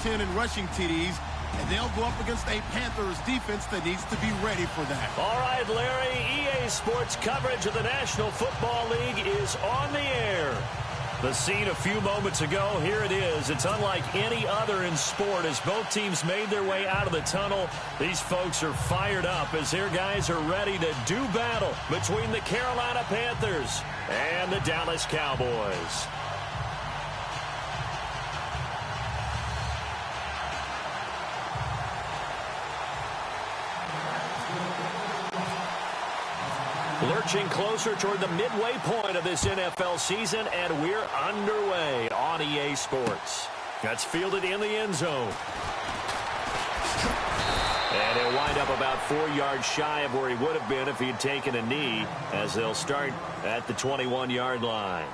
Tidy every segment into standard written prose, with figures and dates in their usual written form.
10 in rushing TDs, and they'll go up against a Panthers defense that needs to be ready for that. All right, Larry, EA Sports coverage of the National Football League is on the air. The scene a few moments ago, here it is. It's unlike any other in sport as both teams made their way out of the tunnel. These folks are fired up as their guys are ready to do battle between the Carolina Panthers and the Dallas Cowboys. Lurching closer toward the midway point of this NFL season, and we're underway on EA Sports. That's fielded in the end zone. And he'll wind up about 4 yards shy of where he would have been if he'd taken a knee, as they'll start at the 21-yard line.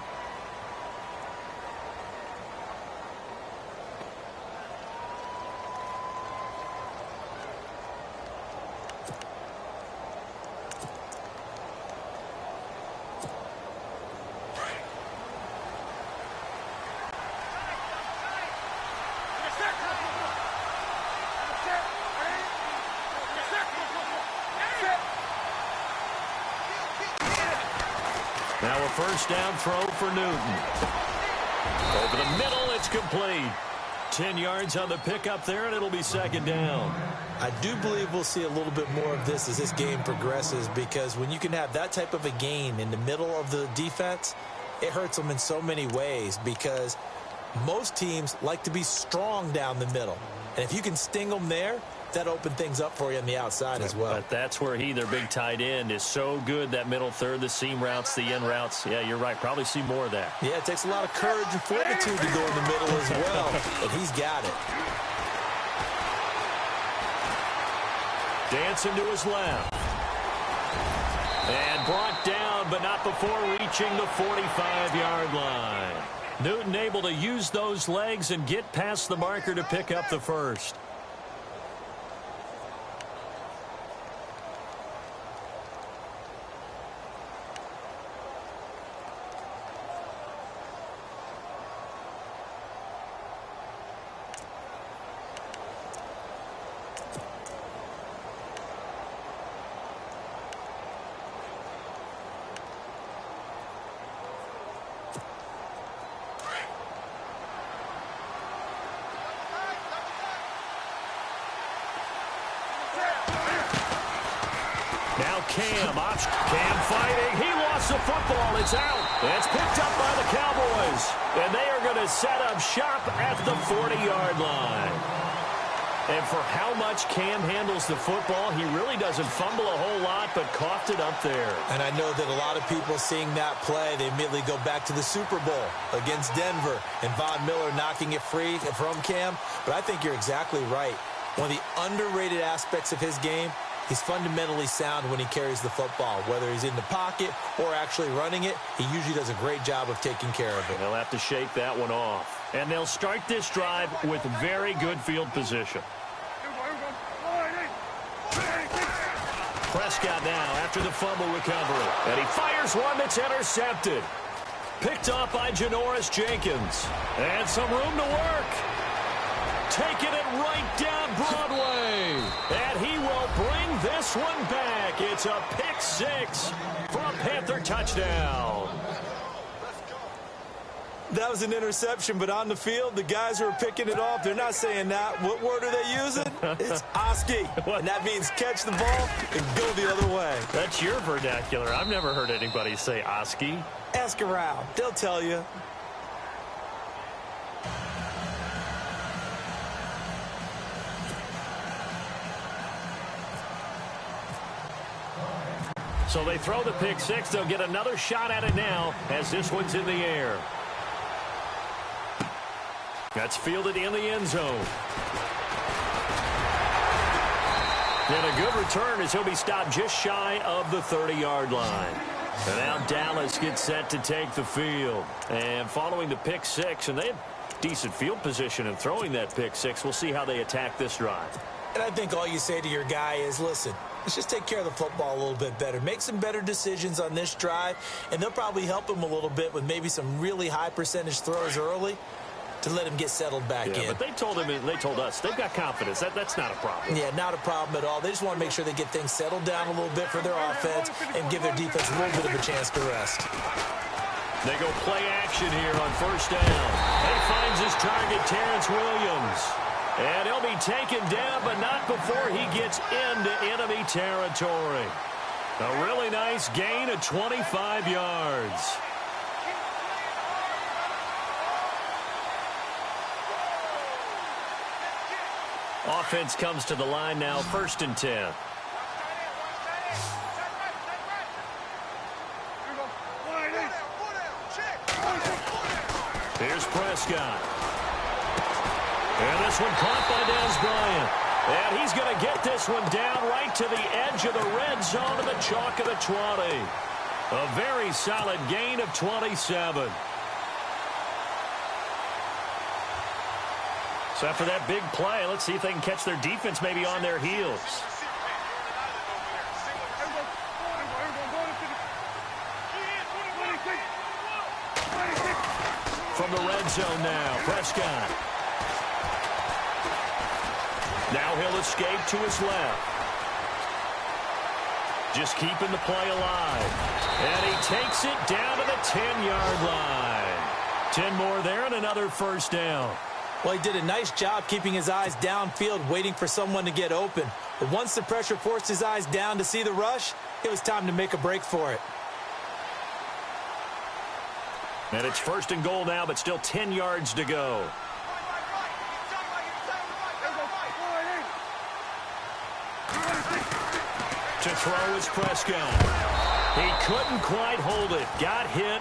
Now a first down throw for Newton. Over the middle, it's complete. 10 yards on the pickup there, and it'll be second down. I do believe we'll see a little bit more of this as this game progresses, because when you can have that type of a gain in the middle of the defense, it hurts them in so many ways, because most teams like to be strong down the middle. And if you can sting them there, that opened things up for you on the outside as well. But that's where their big tight end, is so good, that middle third, the seam routes, the in routes. Yeah, you're right. Probably see more of that. Yeah, it takes a lot of courage and fortitude to go in the middle as well, and he's got it. Dancing to his left. And brought down, but not before reaching the 45-yard line. Newton able to use those legs and get past the marker to pick up the first. Now Cam fighting. He lost the football. It's out. It's picked up by the Cowboys. And they are going to set up shop at the 40-yard line. And for how much Cam handles the football, he really doesn't fumble a whole lot, but coughed it up there. And I know that a lot of people seeing that play, they immediately go back to the Super Bowl against Denver and Von Miller knocking it free from Cam. But I think you're exactly right. One of the underrated aspects of his game, he's fundamentally sound when he carries the football. Whether he's in the pocket or actually running it, he usually does a great job of taking care of it. They'll have to shake that one off. And they'll start this drive with very good field position. Prescott now after the fumble recovery. And he fires one that's intercepted. Picked off by Janoris Jenkins. And some room to work. Taking it right down Broadway. And he will bring this one back. It's a pick six for a Panther touchdown. That was an interception, but on the field, the guys who are picking it off, they're not saying that. What word are they using? It's Oski. And that means catch the ball and go the other way. That's your vernacular. I've never heard anybody say Oski. Ask around. They'll tell you. So they throw the pick six. They'll get another shot at it now as this one's in the air. That's fielded in the end zone. And a good return as he'll be stopped just shy of the 30-yard line. And now Dallas gets set to take the field. And following the pick six, and they have decent field position in throwing that pick six. We'll see how they attack this drive. And I think all you say to your guy is, listen, let's just take care of the football a little bit better. Make some better decisions on this drive, and they'll probably help him a little bit with maybe some really high percentage throws early to let him get settled back in. But they told us they've got confidence. That's not a problem. Yeah, not a problem at all. They just want to make sure they get things settled down a little bit for their offense and give their defense a little bit of a chance to rest. They go play action here on first down. He finds his target, Terrence Williams. And he'll be taken down, but not before he gets into enemy territory. A really nice gain of 25 yards. Offense comes to the line now, 1st and 10. Here's Prescott. And this one caught by Dez Bryant. And he's going to get this one down right to the edge of the red zone of the chalk of the 20. A very solid gain of 27. So after that big play, let's see if they can catch their defense maybe on their heels. From the red zone now, Prescott. Now he'll escape to his left. Just keeping the play alive. And he takes it down to the 10-yard line. 10 more there and another first down. Well, he did a nice job keeping his eyes downfield, waiting for someone to get open. But once the pressure forced his eyes down to see the rush, it was time to make a break for it. And it's 1st and goal now, but still 10 yards to go. To throw is Prescott. He couldn't quite hold it. Got hit.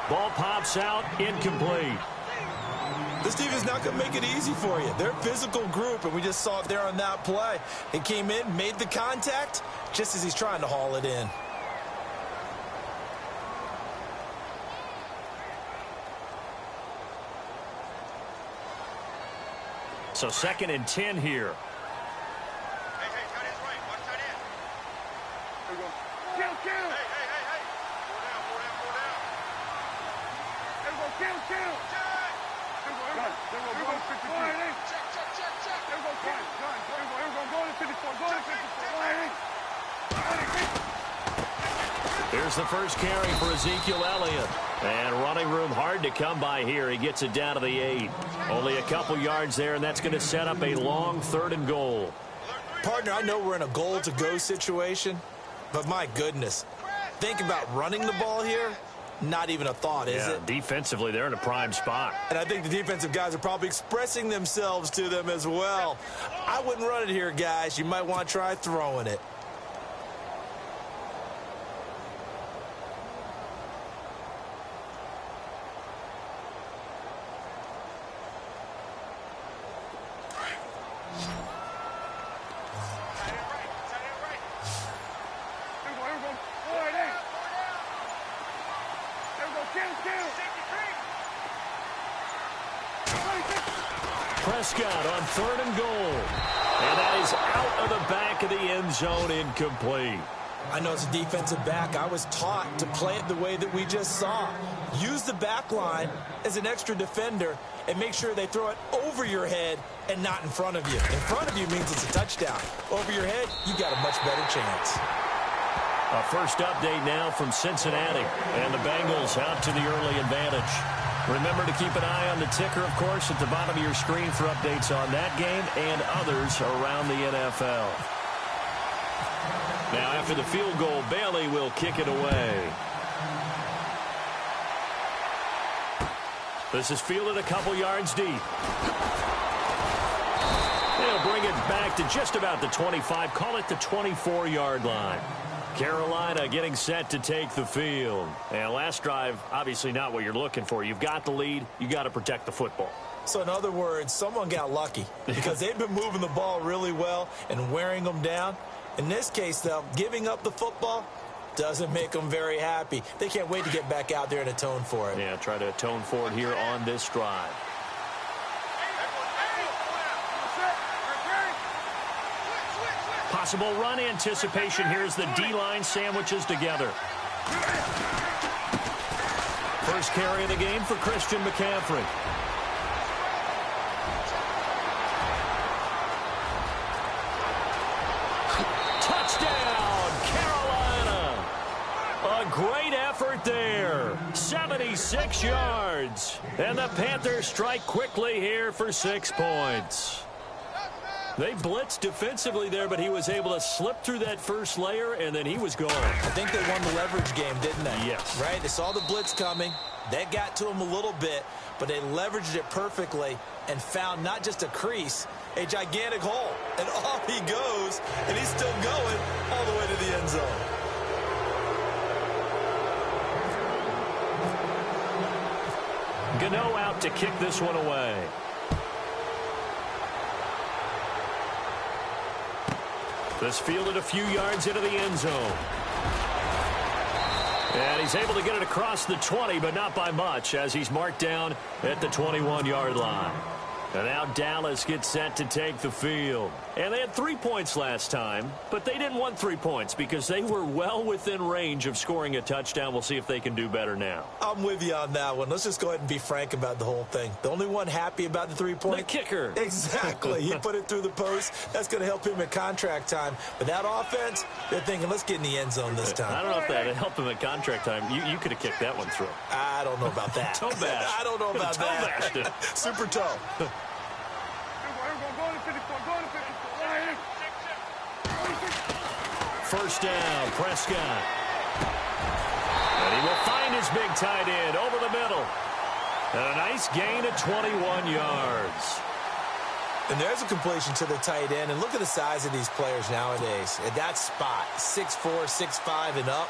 Ball pops out. Incomplete. This team is not going to make it easy for you. They're a physical group, and we just saw it there on that play. He came in, made the contact, just as he's trying to haul it in. So 2nd and 10 here. Here's the first carry for Ezekiel Elliott. And running room hard to come by here. He gets it down to the 8. Only a couple yards there, and that's going to set up a long 3rd and goal. Partner, I know we're in a goal-to-go situation, but my goodness, think about running the ball here. Not even a thought, is it? Defensively, they're in a prime spot. And I think the defensive guys are probably expressing themselves to them as well. I wouldn't run it here, guys. You might want to try throwing it. Prescott on 3rd and goal. And that is out of the back of the end zone, incomplete. I know as a defensive back, I was taught to play it the way that we just saw. Use the back line as an extra defender and make sure they throw it over your head and not in front of you. In front of you means it's a touchdown. Over your head, you got a much better chance. A first update now from Cincinnati. And the Bengals out to the early advantage. Remember to keep an eye on the ticker, of course, at the bottom of your screen for updates on that game and others around the NFL. Now, after the field goal, Bailey will kick it away. This is fielded a couple yards deep. They'll bring it back to just about the 25, call it the 24-yard line. Carolina getting set to take the field. And last drive, obviously not what you're looking for. You've got the lead. You got to protect the football. So in other words, someone got lucky because they've been moving the ball really well and wearing them down. In this case, though, giving up the football doesn't make them very happy. They can't wait to get back out there and atone for it. Yeah, try to atone for it here on this drive. Possible run anticipation here as the D-line sandwiches together. First carry of the game for Christian McCaffrey. 76 yards. And the Panthers strike quickly here for 6 points. They blitzed defensively there, but he was able to slip through that first layer, and then he was gone. I think they won the leverage game, didn't they? Yes. Right? They saw the blitz coming. That got to him a little bit, but they leveraged it perfectly and found not just a crease, a gigantic hole. And off he goes, and he's still going all the way to the end zone. Gano out to kick this one away. This fielded a few yards into the end zone. And he's able to get it across the 20, but not by much, as he's marked down at the 21-yard line. And now Dallas gets set to take the field. And they had 3 points last time, but they didn't want 3 points because they were well within range of scoring a touchdown. We'll see if they can do better now. I'm with you on that one. Let's just go ahead and be frank about the whole thing. The only one happy about the 3-point? The kicker. Exactly. He put it through the post. That's going to help him at contract time. But that offense, they're thinking, let's get in the end zone this time. I don't know if that helped him at contract time. You could have kicked that one through. I don't know about that. Toe bash. I don't know about toe that. Bashed it. Super toe. First down, Prescott. And he will find his big tight end over the middle. And a nice gain of 21 yards. And there's a completion to the tight end. And look at the size of these players nowadays. At that spot, 6'4", 6'5", and up.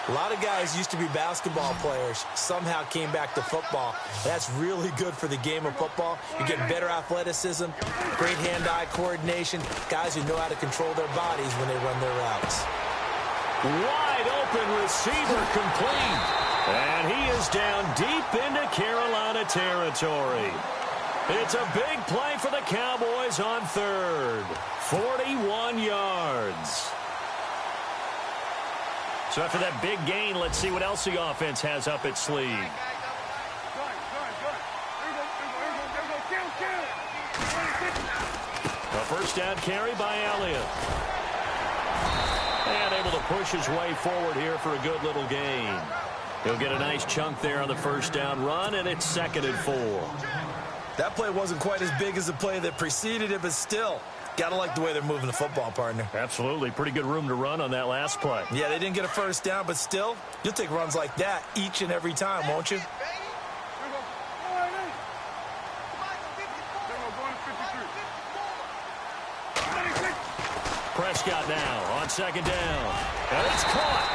A lot of guys used to be basketball players, somehow came back to football. That's really good for the game of football. You're getting better athleticism, great hand-eye coordination, guys who know how to control their bodies when they run their routes. Wide open receiver complete. And he is down deep into Carolina territory. It's a big play for the Cowboys on third. 41 yards. So after that big gain, let's see what else the offense has up its sleeve. A first down carry by Elliott. And able to push his way forward here for a good little gain. He'll get a nice chunk there on the first down run, and it's 2nd and 4. That play wasn't quite as big as the play that preceded it, but still, gotta like the way they're moving the football, partner. Absolutely. Pretty good room to run on that last play. Yeah, they didn't get a first down, but still, you'll take runs like that each and every time, won't you? Prescott now on 2nd down. And it's caught.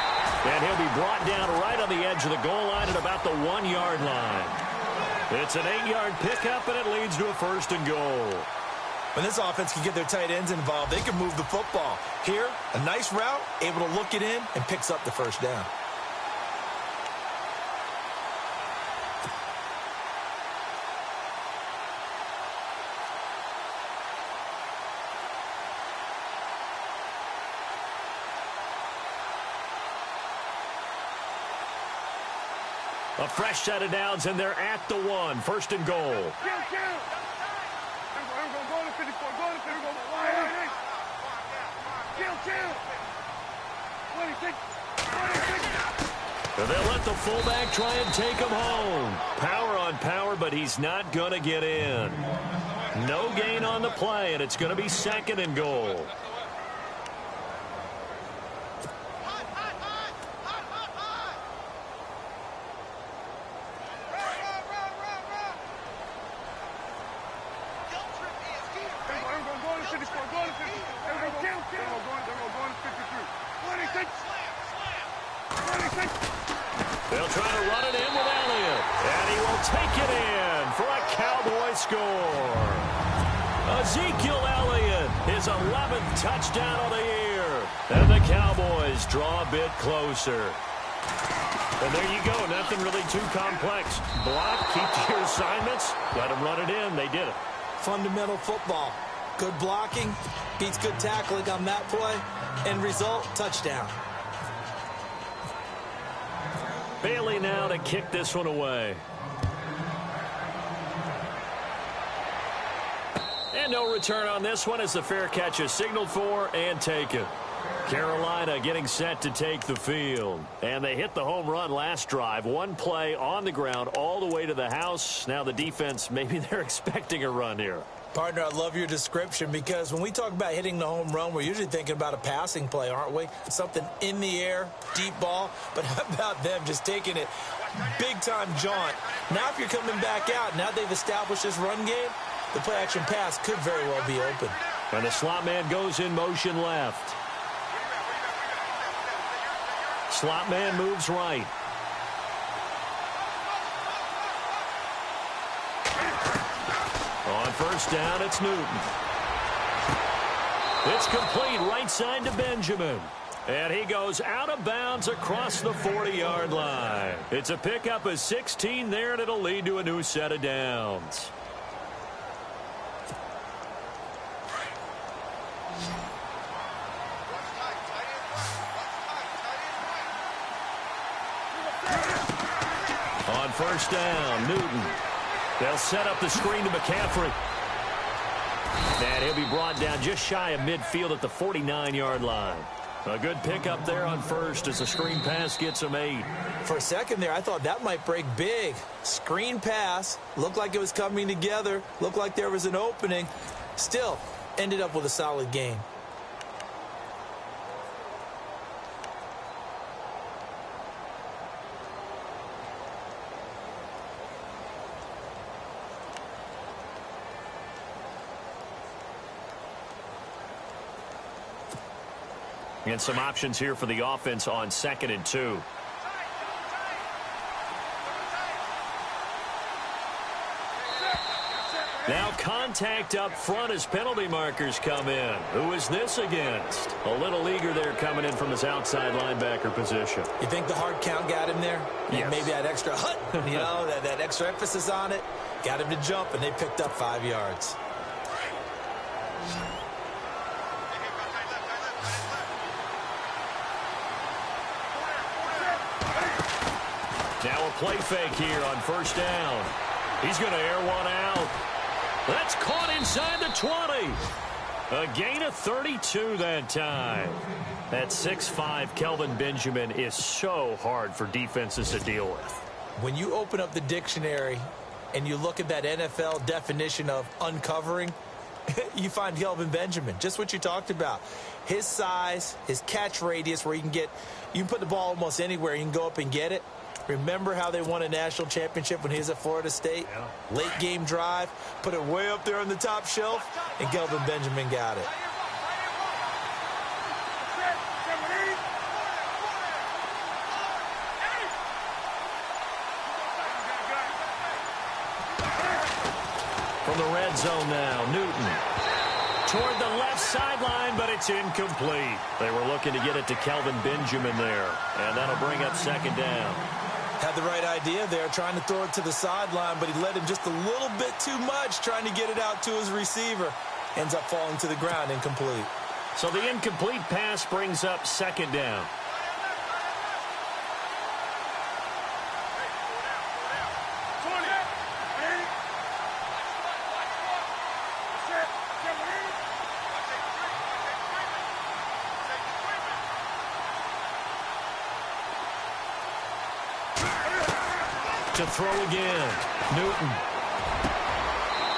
And he'll be brought down right on the edge of the goal line at about the 1-yard line. It's an 8-yard pickup, and it leads to a 1st and goal. When this offense can get their tight ends involved, they can move the football. Here, a nice route, able to look it in, and picks up the first down. A fresh set of downs, and they're at the 1. 1st and goal. They'll let the fullback try and take him home. Power on power, but he's not going to get in. No gain on the play, and it's going to be 2nd and goal. They'll try to run it in with Elliott. And he will take it in for a Cowboy score. Ezekiel Elliott, his 11th touchdown of the year. And the Cowboys draw a bit closer. And there you go. Nothing really too complex. Block, keep to your assignments, let them run it in. They did it. Fundamental football. Good blocking, beats good tackling on that play. End result, touchdown. Bailey now to kick this one away. And no return on this one as the fair catch is signaled for and taken. Carolina getting set to take the field. And they hit the home run last drive. One play on the ground all the way to the house. Now the defense, maybe they're expecting a run here. Partner, I love your description because when we talk about hitting the home run, we're usually thinking about a passing play, aren't we? Something in the air, deep ball. But how about them just taking it big-time jaunt? Now if you're coming back out, now they've established this run game, the play-action pass could very well be open. And the slot man goes in motion left. Slot man moves right. On first down, it's Newton. It's complete right side to Benjamin. And he goes out of bounds across the 40-yard line. It's a pickup of 16 there, and it'll lead to a new set of downs. On first down, Newton. They'll set up the screen to McCaffrey. And he'll be brought down just shy of midfield at the 49-yard line. A good pickup there on first as the screen pass gets him 8. For a second there, I thought that might break big. Screen pass. Looked like it was coming together. Looked like there was an opening. Still, ended up with a solid game. And some options here for the offense on 2nd and 2. Now contact up front as penalty markers come in. Who is this against? A little eager there coming in from his outside linebacker position. You think the hard count got him there? Yes. Maybe that extra hut, that extra emphasis on it. Got him to jump, and they picked up 5 yards. Now a play fake here on first down. He's going to air one out. That's caught inside the 20. A gain of 32 that time. That 6'5" Kelvin Benjamin is so hard for defenses to deal with. When you open up the dictionary and you look at that NFL definition of uncovering, you find Kelvin Benjamin, just what you talked about. His size, his catch radius where you can put the ball almost anywhere. You can go up and get it. Remember how they won a national championship when he was at Florida State? Yeah. Late game drive, put it way up there on the top shelf, and Kelvin Benjamin got it. From the red zone now, Newton. Toward the left sideline, but it's incomplete. They were looking to get it to Kelvin Benjamin there, and that'll bring up 2nd down. Had the right idea there, trying to throw it to the sideline, but he led him just a little bit too much, trying to get it out to his receiver. Ends up falling to the ground, incomplete. So the incomplete pass brings up 2nd down. To throw again, Newton.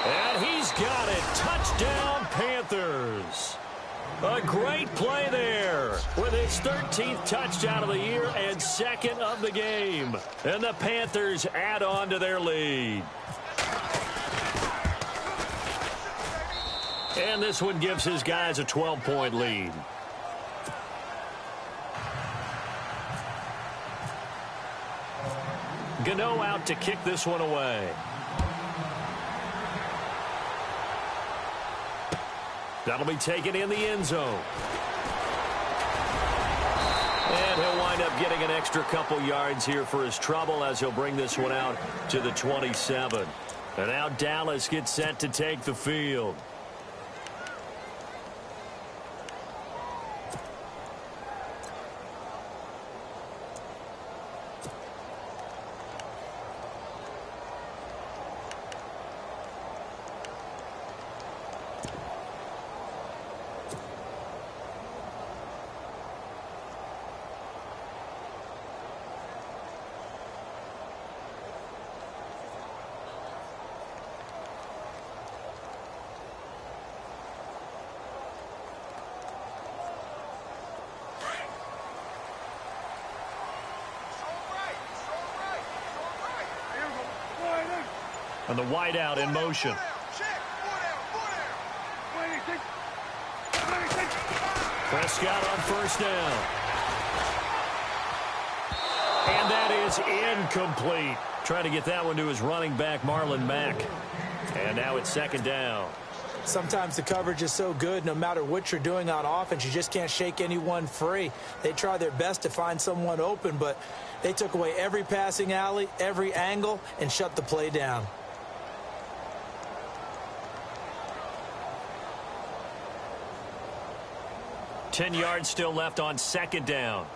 And he's got it. Touchdown, Panthers. A great play there with his 13th touchdown of the year and 2nd of the game. And the Panthers add on to their lead. And this one gives his guys a 12-point lead. Gano out to kick this one away. That'll be taken in the end zone. And he'll wind up getting an extra couple yards here for his trouble as he'll bring this one out to the 27. And now Dallas gets set to take the field. And the wideout in motion. Prescott on first down. And that is incomplete. Trying to get that one to his running back, Marlon Mack. And now it's second down. Sometimes the coverage is so good, no matter what you're doing on offense, you just can't shake anyone free. They try their best to find someone open, but they took away every passing alley, every angle, and shut the play down. Ten yards still left on second down.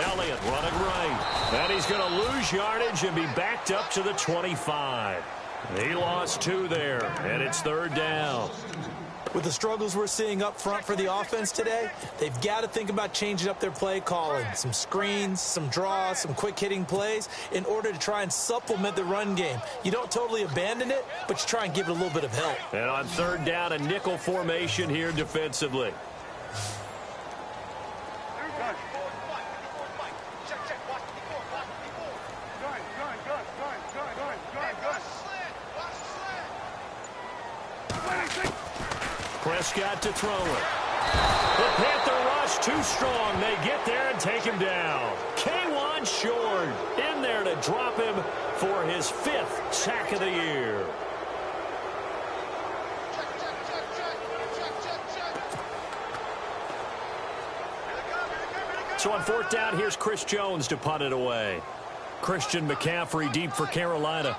Elliott running right. And he's going to lose yardage and be backed up to the 25. He lost 2 there, and it's third down. With the struggles we're seeing up front for the offense today, they've got to think about changing up their play calling. Some screens, some draws, some quick-hitting plays in order to try and supplement the run game. You don't totally abandon it, but you try and give it a little bit of help. And on third down, a nickel formation here defensively. Prescott to throw it. The Panther rush too strong. They get there and take him down. K'Waun Short in there to drop him for his 5th sack of the year. So on fourth down, here's Chris Jones to punt it away. Christian McCaffrey deep for Carolina.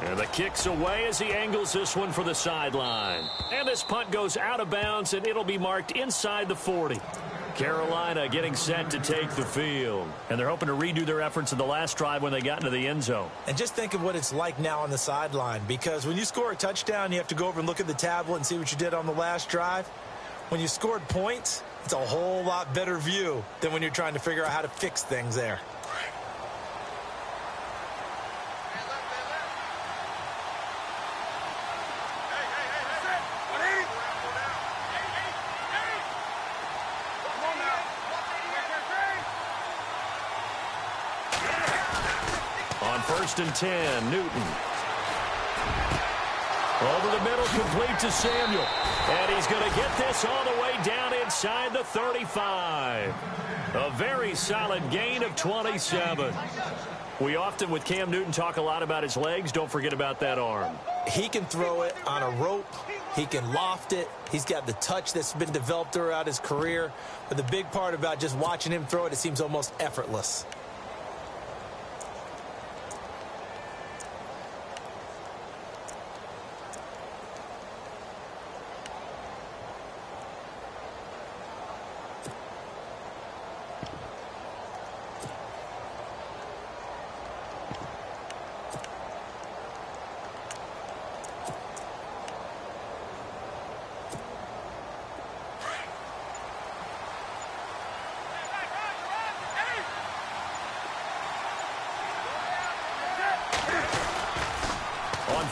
And the kick's away as he angles this one for the sideline. And this punt goes out of bounds, and it'll be marked inside the 40. Carolina getting set to take the field. And they're hoping to redo their efforts in the last drive when they got into the end zone. And just think of what it's like now on the sideline, because when you score a touchdown, you have to go over and look at the tablet and see what you did on the last drive. When you scored points, it's a whole lot better view than when you're trying to figure out how to fix things there. First and 10, Newton. Over the middle, complete to Samuel. And he's going to get this all the way down inside the 35. A very solid gain of 27. We often, with Cam Newton, talk a lot about his legs. Don't forget about that arm. He can throw it on a rope. He can loft it. He's got the touch that's been developed throughout his career. But the big part about just watching him throw it, it seems almost effortless.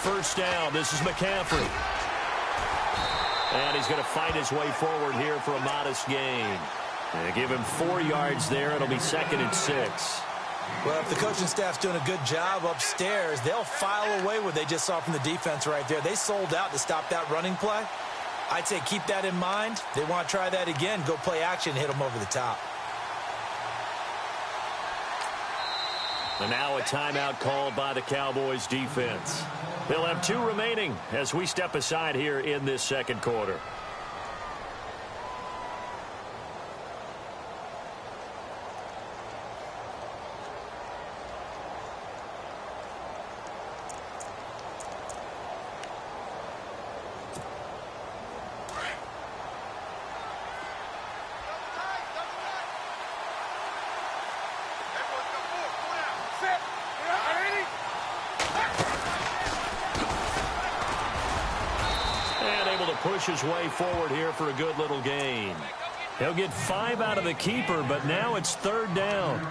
First down, this is McCaffrey. And he's going to fight his way forward here for a modest gain. And give him 4 yards there. It'll be second and 6. Well, if the coaching staff's doing a good job upstairs, they'll file away what they just saw from the defense right there. They sold out to stop that running play. I'd say keep that in mind. They want to try that again, go play action, hit them over the top. And now a timeout called by the Cowboys defense. They'll have 2 remaining as we step aside here in this second quarter. Push his way forward here for a good little gain. He'll get 5 out of the keeper, but now it's third down.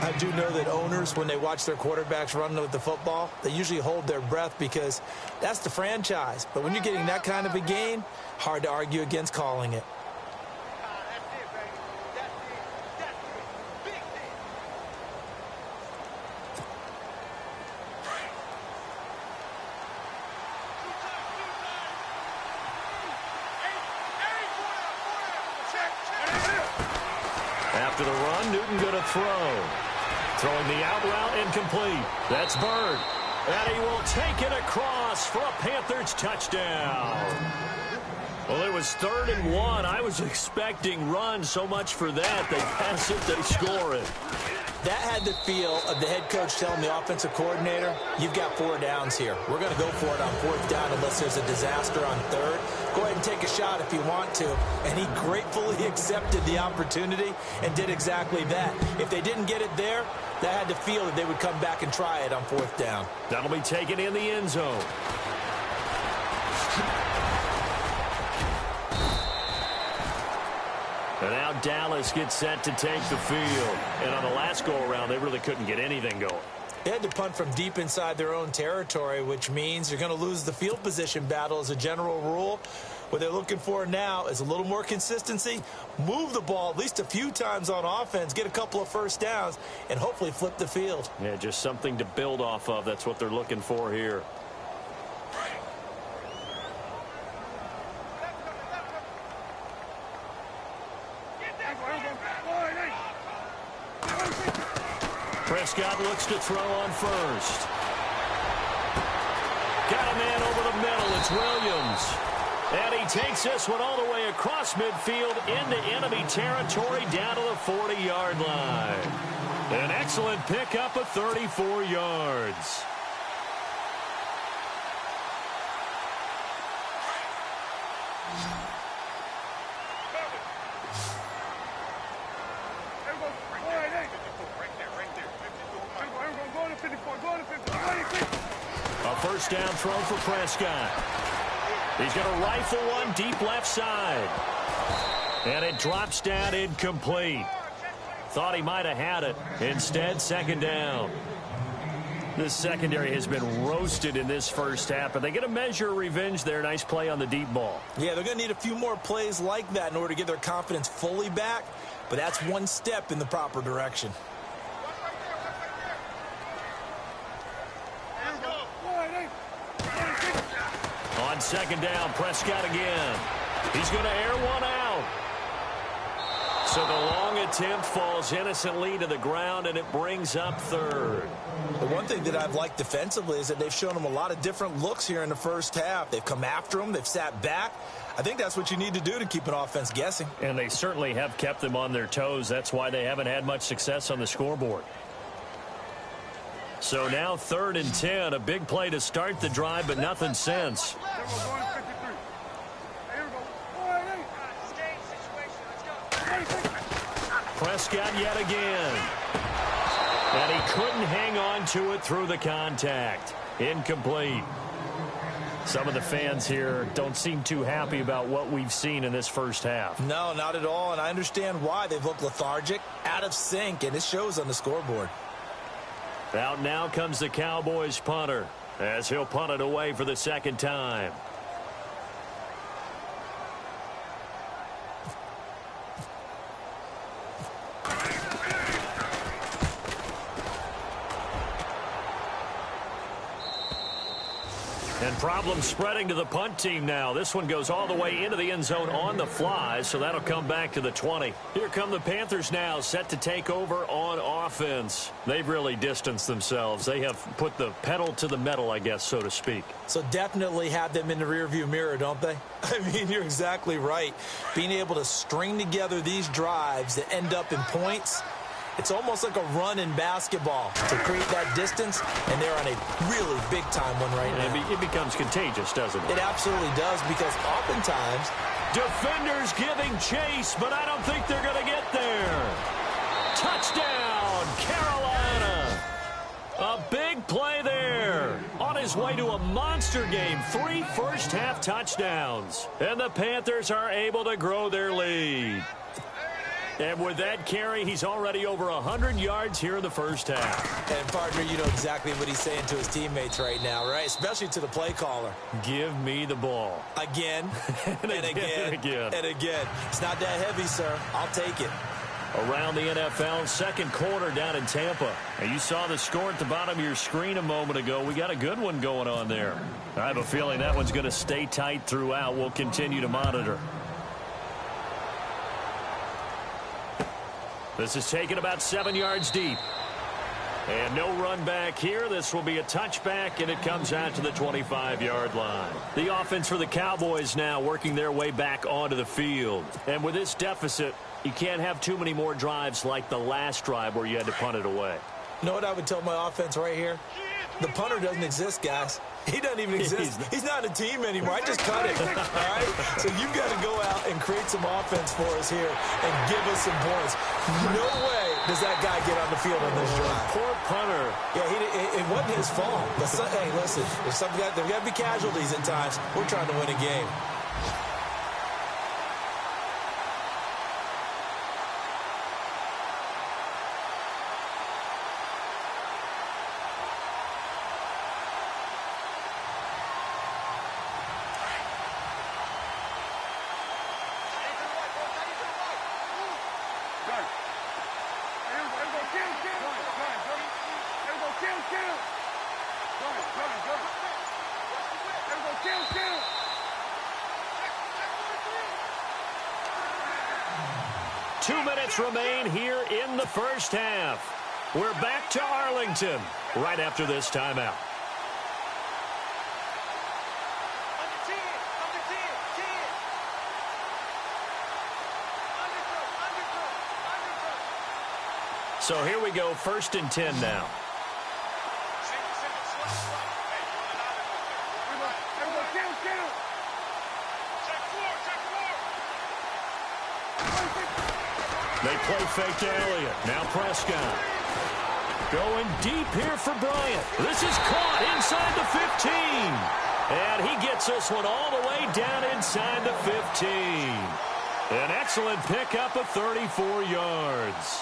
I do know that owners, when they watch their quarterbacks run with the football, they usually hold their breath because that's the franchise. But when you're getting that kind of a gain, hard to argue against calling it. After the run, Newton going to throw. Throwing the out route incomplete. That's Bird. And he will take it across for a Panthers touchdown. Well, it was 3rd and 1. I was expecting run so much for that. They pass it, they score it. That had the feel of the head coach telling the offensive coordinator, you've got 4 downs here. We're going to go for it on 4th down unless there's a disaster on 3rd. Go ahead and take a shot if you want to. And he gratefully accepted the opportunity and did exactly that. If they didn't get it there, that had the feel that they would come back and try it on 4th down. That'll be taken in the end zone. And now Dallas gets set to take the field. And on the last go-around, they really couldn't get anything going. They had to punt from deep inside their own territory, which means you're going to lose the field position battle as a general rule. What they're looking for now is a little more consistency, move the ball at least a few times on offense, get a couple of first downs, and hopefully flip the field. Yeah, just something to build off of. That's what they're looking for here. Prescott looks to throw on first. Got a man over the middle. It's Williams. And he takes this one all the way across midfield into enemy territory down to the 40-yard line. An excellent pickup of 34 yards. A first down throw for Prescott. He's going to rifle one deep left side. And it drops down incomplete. Thought he might have had it. Instead, 2nd down. This secondary has been roasted in this first half, but they get a measure of revenge there. Nice play on the deep ball. Yeah, they're going to need a few more plays like that in order to get their confidence fully back, but that's one step in the proper direction. On 2nd down, Prescott again. He's going to air one out. So the long attempt falls innocently to the ground, and it brings up 3rd. The one thing that I've liked defensively is that they've shown them a lot of different looks here in the first half. They've come after them. They've sat back. I think that's what you need to do to keep an offense guessing. And they certainly have kept them on their toes. That's why they haven't had much success on the scoreboard. So now 3rd and 10, a big play to start the drive, but nothing since. Prescott yet again. And he couldn't hang on to it through the contact. Incomplete. Some of the fans here don't seem too happy about what we've seen in this first half. No, not at all, and I understand why. They've looked lethargic, out of sync, and it shows on the scoreboard. Out now comes the Cowboys punter as he'll punt it away for the 2nd time. And problems spreading to the punt team now. This one goes all the way into the end zone on the fly, so that'll come back to the 20. Here come the Panthers now, set to take over on offense. They've really distanced themselves. They have put the pedal to the metal, I guess, so to speak. So definitely have them in the rearview mirror, don't they? I mean, you're exactly right. Being able to string together these drives that end up in points, it's almost like a run in basketball to create that distance, and they're on a really big-time one right now. It becomes contagious, doesn't it? It absolutely does, because oftentimes defenders giving chase, but I don't think they're going to get there. Touchdown, Carolina. A big play there. On his way to a monster game, 3 first-half touchdowns. And the Panthers are able to grow their lead. And with that carry, he's already over 100 yards here in the first half. And, partner, you know exactly what he's saying to his teammates right now, right? Especially to the play caller. Give me the ball. Again, and again, and again. It's not that heavy, sir. I'll take it. Around the NFL, second quarter down in Tampa. And you saw the score at the bottom of your screen a moment ago. We got a good one going on there. I have a feeling that one's going to stay tight throughout. We'll continue to monitor. This is taken about 7 yards deep. And no run back here. This will be a touchback, and it comes out to the 25-yard line. The offense for the Cowboys now working their way back onto the field. And with this deficit, you can't have too many more drives like the last drive where you had to punt it away. You know what I would tell my offense right here? The punter doesn't exist, guys. He doesn't even exist. He's not a team anymore. I just cut it, all right? So you've got to go out and create some offense for us here and give us some points. No way does that guy get on the field on this drive. Poor punter. Yeah, it wasn't his fault. But hey, listen, there's got to be casualties at times. We're trying to win a game. Remain here in the first half. We're back to Arlington right after this timeout. So here we go, 1st and 10 now. They play fake to Elliott. Now Prescott. Going deep here for Bryant. This is caught inside the 15. And he gets this one all the way down inside the 15. An excellent pickup of 34 yards.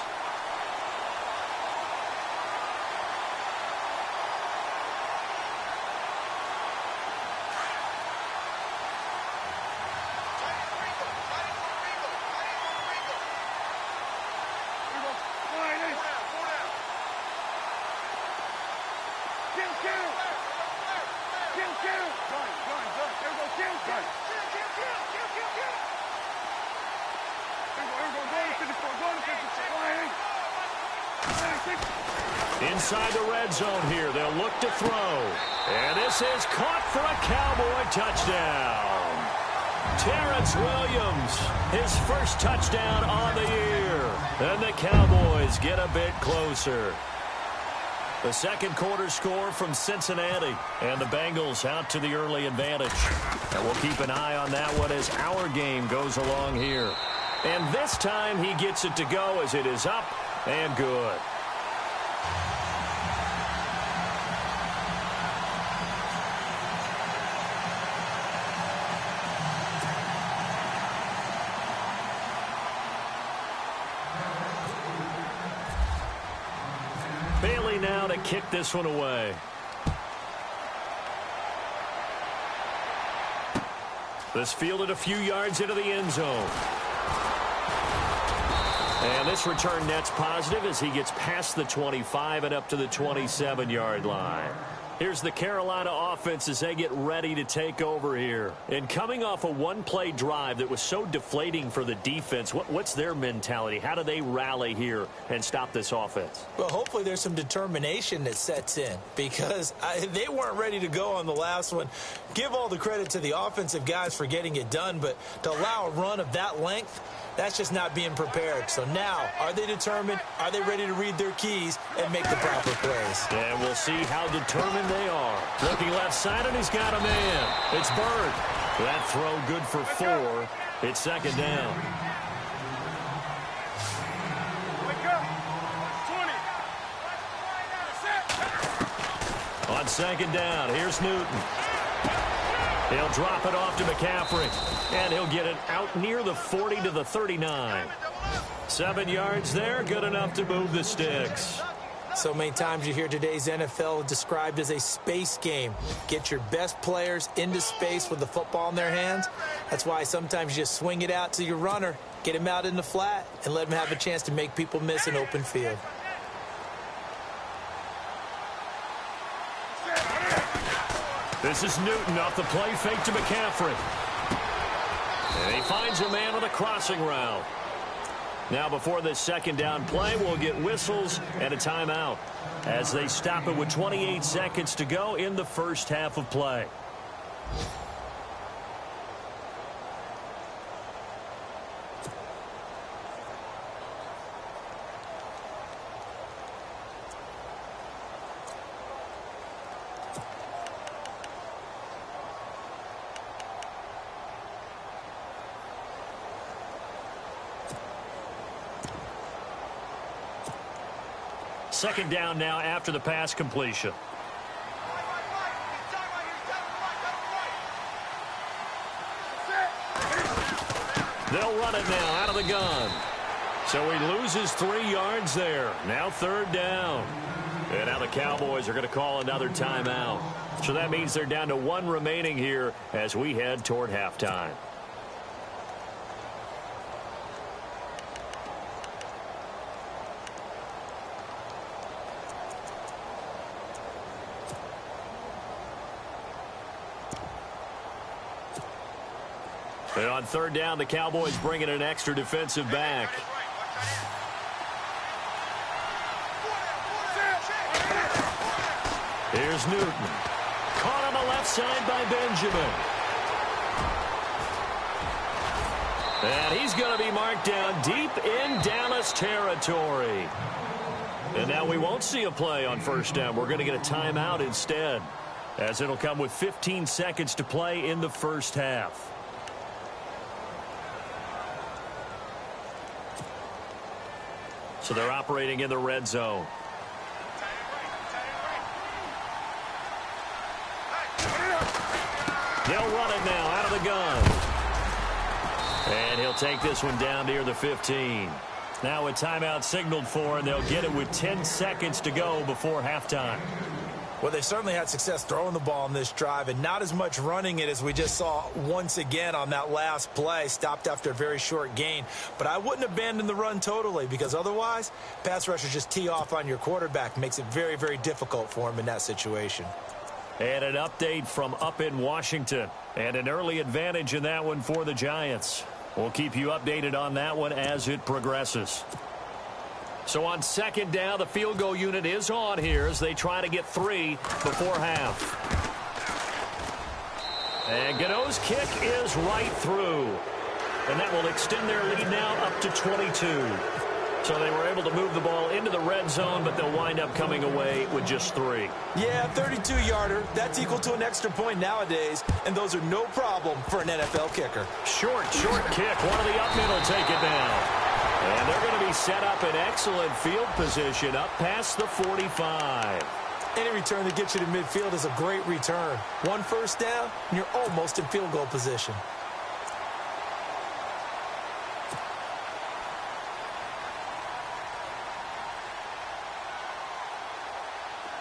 Inside the red zone here, they'll look to throw. And this is caught for a Cowboy touchdown. Terrence Williams, his first touchdown on the year. And the Cowboys get a bit closer. The second quarter score from Cincinnati. And the Bengals out to the early advantage. And we'll keep an eye on that one as our game goes along here. And this time he gets it to go as it is up and good. Bailey now to kick this one away. This fielded a few yards into the end zone. And this return net's positive as he gets past the 25 and up to the 27-yard line. Here's the Carolina offense as they get ready to take over here. And coming off a one-play drive that was so deflating for the defense, what's their mentality? How do they rally here and stop this offense? Well, hopefully there's some determination that sets in because they weren't ready to go on the last one. Give all the credit to the offensive guys for getting it done, but to allow a run of that length, that's just not being prepared. So now, are they determined? Are they ready to read their keys and make the proper plays? And we'll see how determined they are. Looking left side, and he's got a man. It's Bird. That throw good for 4. It's second down. On second down, here's Newton. He'll drop it off to McCaffrey, and he'll get it out near the 40 to the 39. 7 yards there, good enough to move the sticks. So many times you hear today's NFL described as a space game. Get your best players into space with the football in their hands. That's why sometimes you just swing it out to your runner, get him out in the flat, and let him have a chance to make people miss an open field. This is Newton off the play fake to McCaffrey. And he finds a man on a crossing route. Now before this second down play, we'll get whistles and a timeout as they stop it with 28 seconds to go in the first half of play. Second down now after the pass completion. They'll run it now out of the gun. So he loses 3 yards there. Now third down. And now the Cowboys are going to call another timeout. So that means they're down to 1 remaining here as we head toward halftime. And on third down, the Cowboys bring in an extra defensive back. Here's Newton. Caught on the left side by Benjamin. And he's going to be marked down deep in Dallas territory. And now we won't see a play on first down. We're going to get a timeout instead, as it'll come with 15 seconds to play in the first half. So they're operating in the red zone. They'll run it now out of the gun. And he'll take this one down near the 15. Now a timeout signaled for, and they'll get it with 10 seconds to go before halftime. Well, they certainly had success throwing the ball on this drive, and not as much running it as we just saw once again on that last play. Stopped after a very short gain. But I wouldn't abandon the run totally, because otherwise, pass rushers just tee off on your quarterback. Makes it very, very difficult for him in that situation. And an update from up in Washington. And an early advantage in that one for the Giants. We'll keep you updated on that one as it progresses. So on second down, the field goal unit is on here as they try to get 3 before half. And Gano's kick is right through. And that will extend their lead now up to 22. So they were able to move the ball into the red zone, but they'll wind up coming away with just 3. Yeah, 32-yarder. That's equal to an extra point nowadays, and those are no problem for an NFL kicker. Short kick. One of the up middle take it down. And they're going to be set up in excellent field position up past the 45. Any return that gets you to midfield is a great return. 1 first down, and you're almost in field goal position.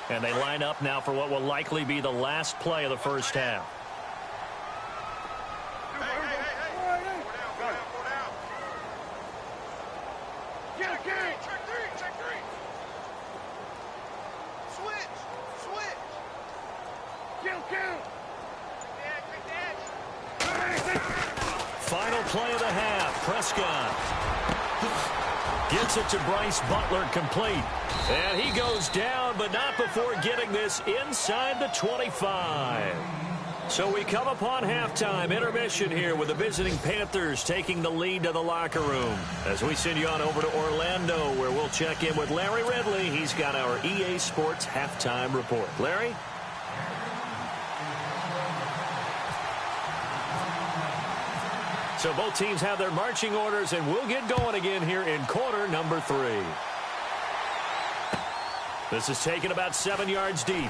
And they line up now for what will likely be the last play of the first half. Final play of the half. Prescott gets it to Bryce Butler, complete. And he goes down, but not before getting this inside the 25. So we come upon halftime intermission here with the visiting Panthers taking the lead to the locker room. As we send you on over to Orlando, where we'll check in with Larry Ridley. He's got our EA Sports halftime report. Larry? So both teams have their marching orders, and we'll get going again here in quarter number 3. This is taken about 7 yards deep.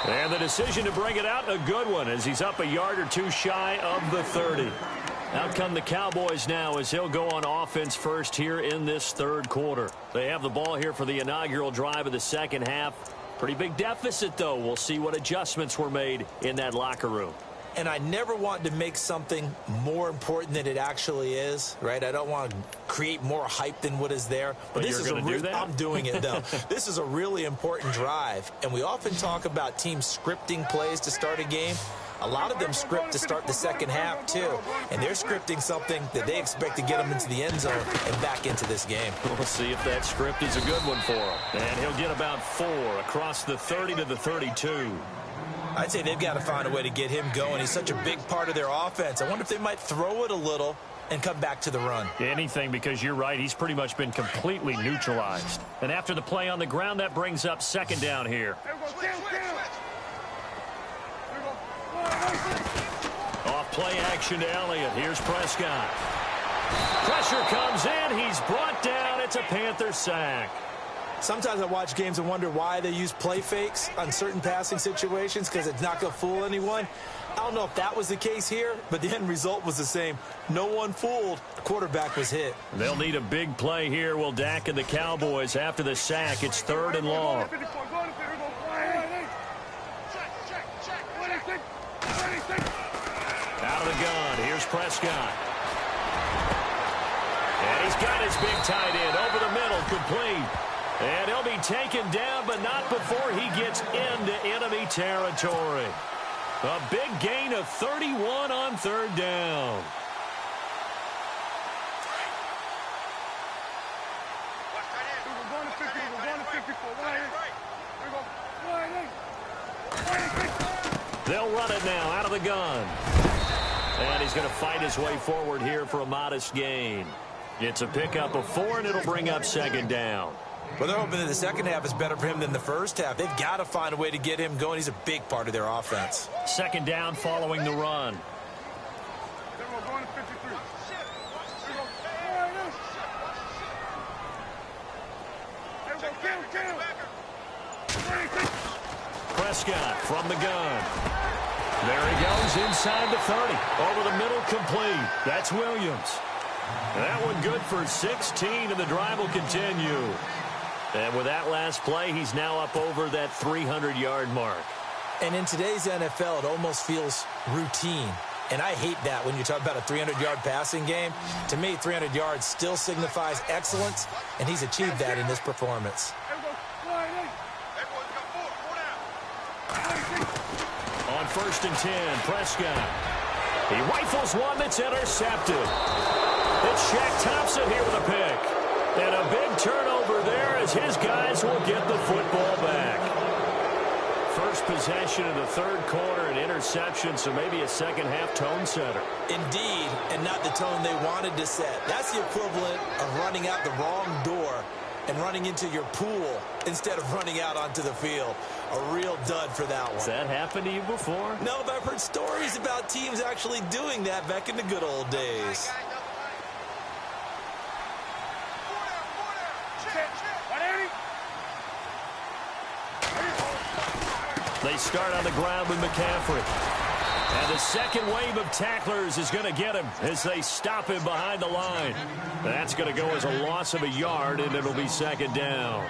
And the decision to bring it out, a good one, as he's up a yard or two shy of the 30. Out come the Cowboys now as he'll go on offense first here in this third quarter. They have the ball here for the inaugural drive of the second half. Pretty big deficit, though. We'll see what adjustments were made in that locker room. And I never want to make something more important than it actually is, right? I don't want to create more hype than what is there. But this is I'm doing it, though. This is a really important drive. And we often talk about teams scripting plays to start a game. A lot of them script to start the second half, too. And they're scripting something that they expect to get them into the end zone and back into this game. We'll see if that script is a good one for him. And he'll get about 4 across the 30 to the 32. I'd say they've got to find a way to get him going. He's such a big part of their offense. I wonder if they might throw it a little and come back to the run. Anything, because you're right. He's pretty much been completely neutralized. And after the play on the ground, that brings up second down here. Off play action to Elliott. Here's Prescott. Pressure comes in. He's brought down. It's a Panther sack. Sometimes I watch games and wonder why they use play fakes on certain passing situations, because it's not going to fool anyone. I don't know if that was the case here, but the end result was the same. No one fooled. The quarterback was hit. They'll need a big play here. Will Dak and the Cowboys after the sack. It's 3rd and long. Out of the gun. Here's Prescott. And he's got his big tight end over the middle, complete. And he'll be taken down, but not before he gets into enemy territory. A big gain of 31 on 3rd down. They'll run it now out of the gun. And he's going to fight his way forward here for a modest gain. It's a pickup of 4, and it'll bring up second down. Well, they're hoping that the second half is better for him than the first half. They've got to find a way to get him going. He's a big part of their offense. Second down following the run. Prescott from the gun. There he goes inside the 30. Over the middle, complete. That's Williams. That one good for 16, and the drive will continue. And with that last play, he's now up over that 300-yard mark. And in today's NFL, it almost feels routine. And I hate that when you talk about a 300-yard passing game. To me, 300 yards still signifies excellence, and he's achieved that in this performance. On 1st and 10, Prescott. He rifles one that's intercepted. It's Shaq Thompson here with a pick. And a big turnover there as his guys will get the football back. First possession of the third quarter, an interception, so maybe a second-half tone setter. Indeed, and not the tone they wanted to set. That's the equivalent of running out the wrong door and running into your pool instead of running out onto the field. A real dud for that one. Has that happened to you before? No, but I've heard stories about teams actually doing that back in the good old days. They start on the ground with McCaffrey. And the second wave of tacklers is going to get him as they stop him behind the line. That's going to go as a loss of a yard, and it'll be second down.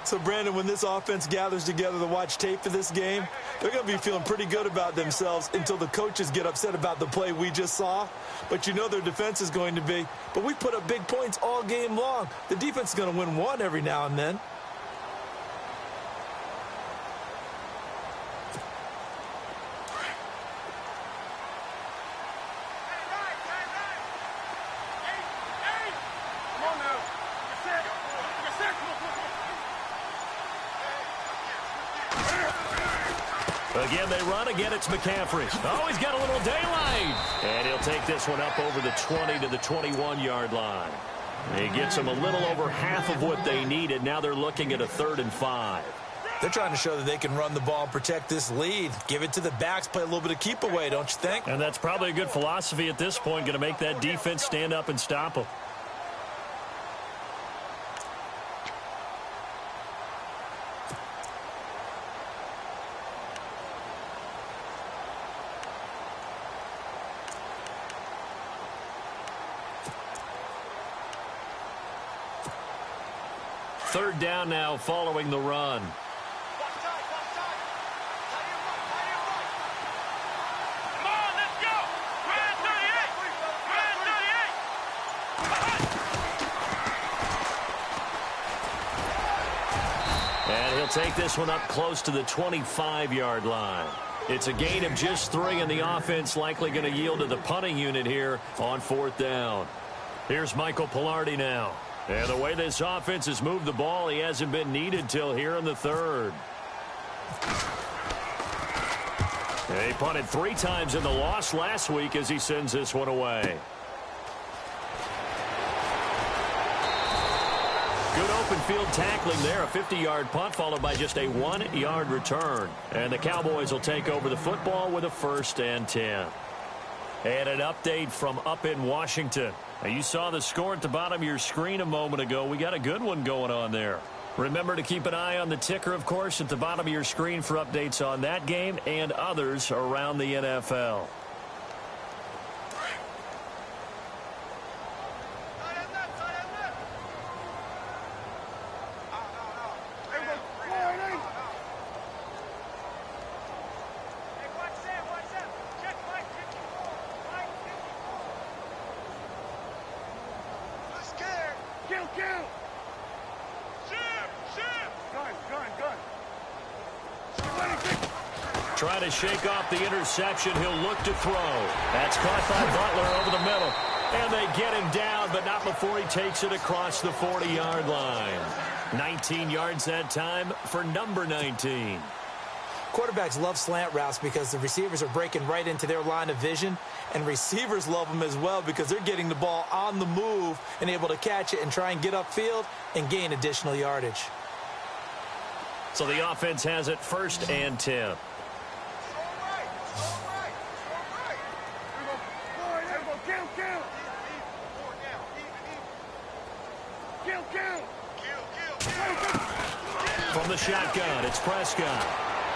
So, Brandon, when this offense gathers together to watch tape for this game, they're going to be feeling pretty good about themselves until the coaches get upset about the play we just saw. But you know their defense is going to be. But we put up big points all game long. The defense is going to win one every now and then. Again, they run. Again, it's McCaffrey. Oh, he's got a little daylight. And he'll take this one up over the 20 to the 21-yard line. He gets them a little over half of what they needed. Now they're looking at a 3rd and 5. They're trying to show that they can run the ball and protect this lead. Give it to the backs, play a little bit of keep away, don't you think? And that's probably a good philosophy at this point, going to make that defense stand up and stop them. third down now following the run. And he'll take this one up close to the 25-yard line. It's a gain of just 3, and the offense likely going to yield to the punting unit here on 4th down. Here's Michael Palardy now. And the way this offense has moved the ball, he hasn't been needed till here in the 3rd. He punted 3 times in the loss last week as he sends this one away. Good open field tackling there. A 50-yard punt followed by just a 1-yard return. And the Cowboys will take over the football with a 1st and 10. And an update from up in Washington. Now, you saw the score at the bottom of your screen a moment ago. We got a good one going on there. Remember to keep an eye on the ticker, of course, at the bottom of your screen for updates on that game and others around the NFL. Trying to shake off the interception. He'll look to throw. That's caught by Butler over the middle. And they get him down, but not before he takes it across the 40-yard line. 19 yards that time for number 19. Quarterbacks love slant routes because the receivers are breaking right into their line of vision, and receivers love them as well because they're getting the ball on the move and able to catch it and try and get upfield and gain additional yardage. So the offense has it 1st and 10. From the shotgun, it's Prescott.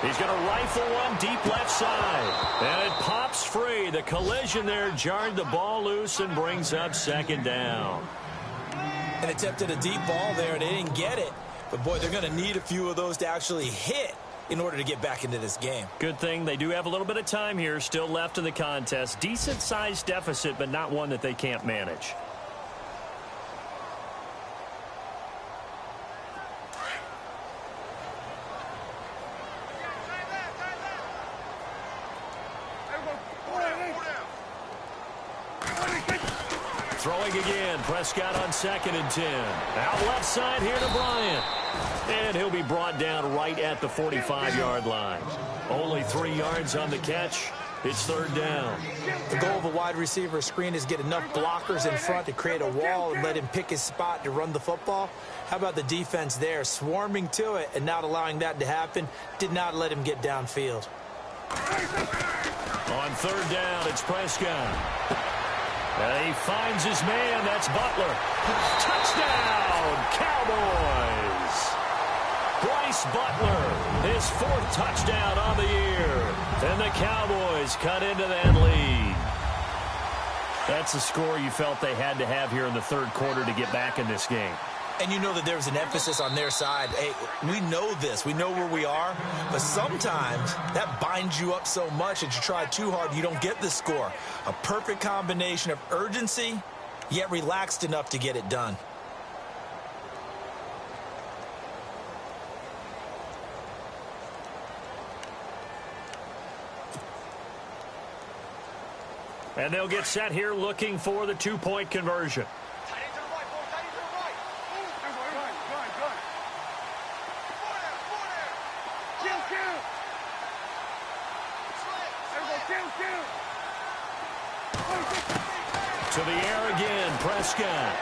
He's going to rifle one deep left side. And it pops free. The collision there jarred the ball loose and brings up 2nd down. And attempted a deep ball there, and they didn't get it. But, boy, they're going to need a few of those to actually hit in order to get back into this game. Good thing they do have a little bit of time here still left in the contest. Decent-sized deficit, but not one that they can't manage. Throwing again, Prescott on 2nd and 10. Out left side here to Bryant. And he'll be brought down right at the 45-yard line. Only 3 yards on the catch. It's 3rd down. The goal of a wide receiver screen is get enough blockers in front to create a wall and let him pick his spot to run the football. How about the defense there, swarming to it and not allowing that to happen? Did not let him get downfield. On 3rd down, it's Prescott. And he finds his man. That's Butler. Touchdown, Cowboys. Bryce Butler, his 4th touchdown on the year. And the Cowboys cut into that lead. That's the score you felt they had to have here in the 3rd quarter to get back in this game. And you know that there's an emphasis on their side. Hey, we know this. We know where we are. But sometimes that binds you up so much that you try too hard, you don't get the score. A perfect combination of urgency, yet relaxed enough to get it done. And they'll get set here looking for the 2-point conversion. To the air again, Prescott.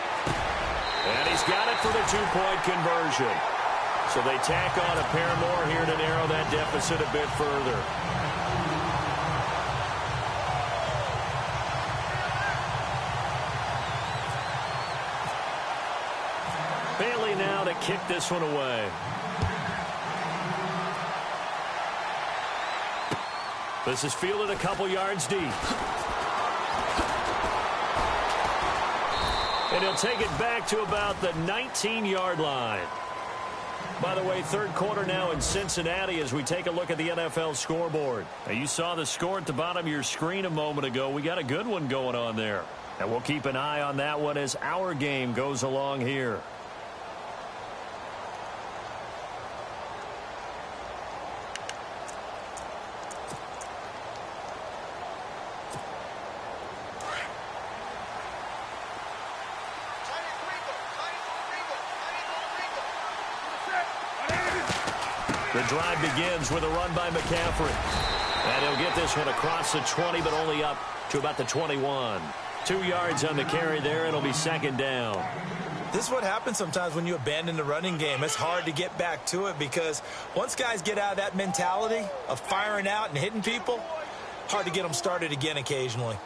And he's got it for the 2-point conversion. So they tack on a pair more here to narrow that deficit a bit further. Bailey now to kick this one away. This is fielded a couple yards deep. And he'll take it back to about the 19-yard line. By the way, third quarter now in Cincinnati as we take a look at the NFL scoreboard. Now, you saw the score at the bottom of your screen a moment ago. We got a good one going on there. And we'll keep an eye on that one as our game goes along here. The drive begins with a run by McCaffrey. And he'll get this one across the 20, but only up to about the 21. 2 yards on the carry there. It'll be second down. This is what happens sometimes when you abandon the running game. It's hard to get back to it because once guys get out of that mentality of firing out and hitting people, hard to get them started again occasionally.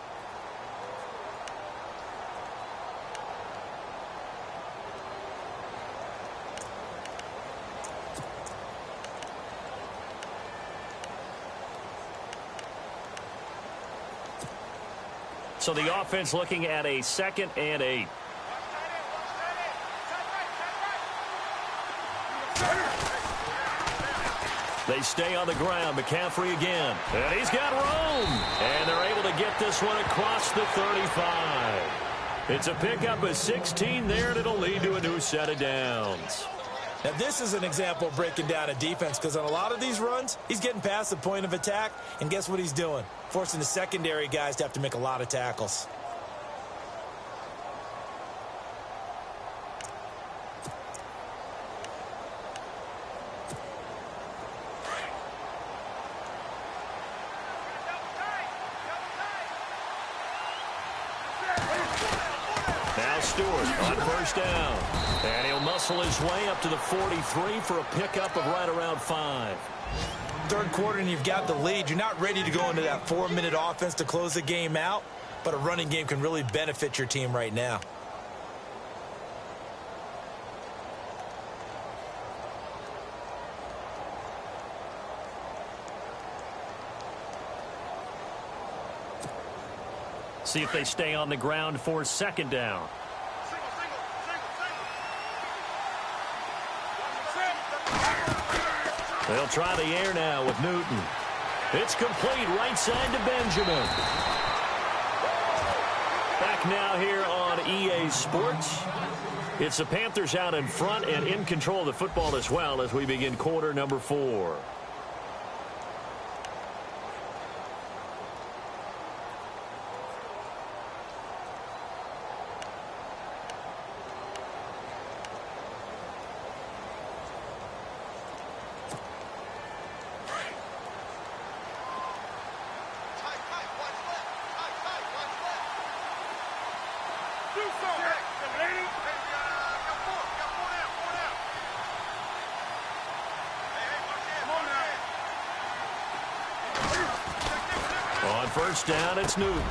So the offense looking at a 2nd and 8. They stay on the ground. McCaffrey again. And he's got room. And they're able to get this one across the 35. It's a pickup of 16 there, and it'll lead to a new set of downs. Now, this is an example of breaking down a defense because on a lot of these runs, he's getting past the point of attack, and guess what he's doing? Forcing the secondary guys to have to make a lot of tackles. Now Stewart on first down. And he'll muscle his way up to the 43 for a pickup of right around 5. Third quarter and you've got the lead. You're not ready to go into that 4-minute offense to close the game out, but a running game can really benefit your team right now. See if they stay on the ground for second down. They'll try the air now with Newton. It's complete right side to Benjamin. Back now here on EA Sports. It's the Panthers out in front and in control of the football as well as we begin quarter number 4. On first down, it's Newton.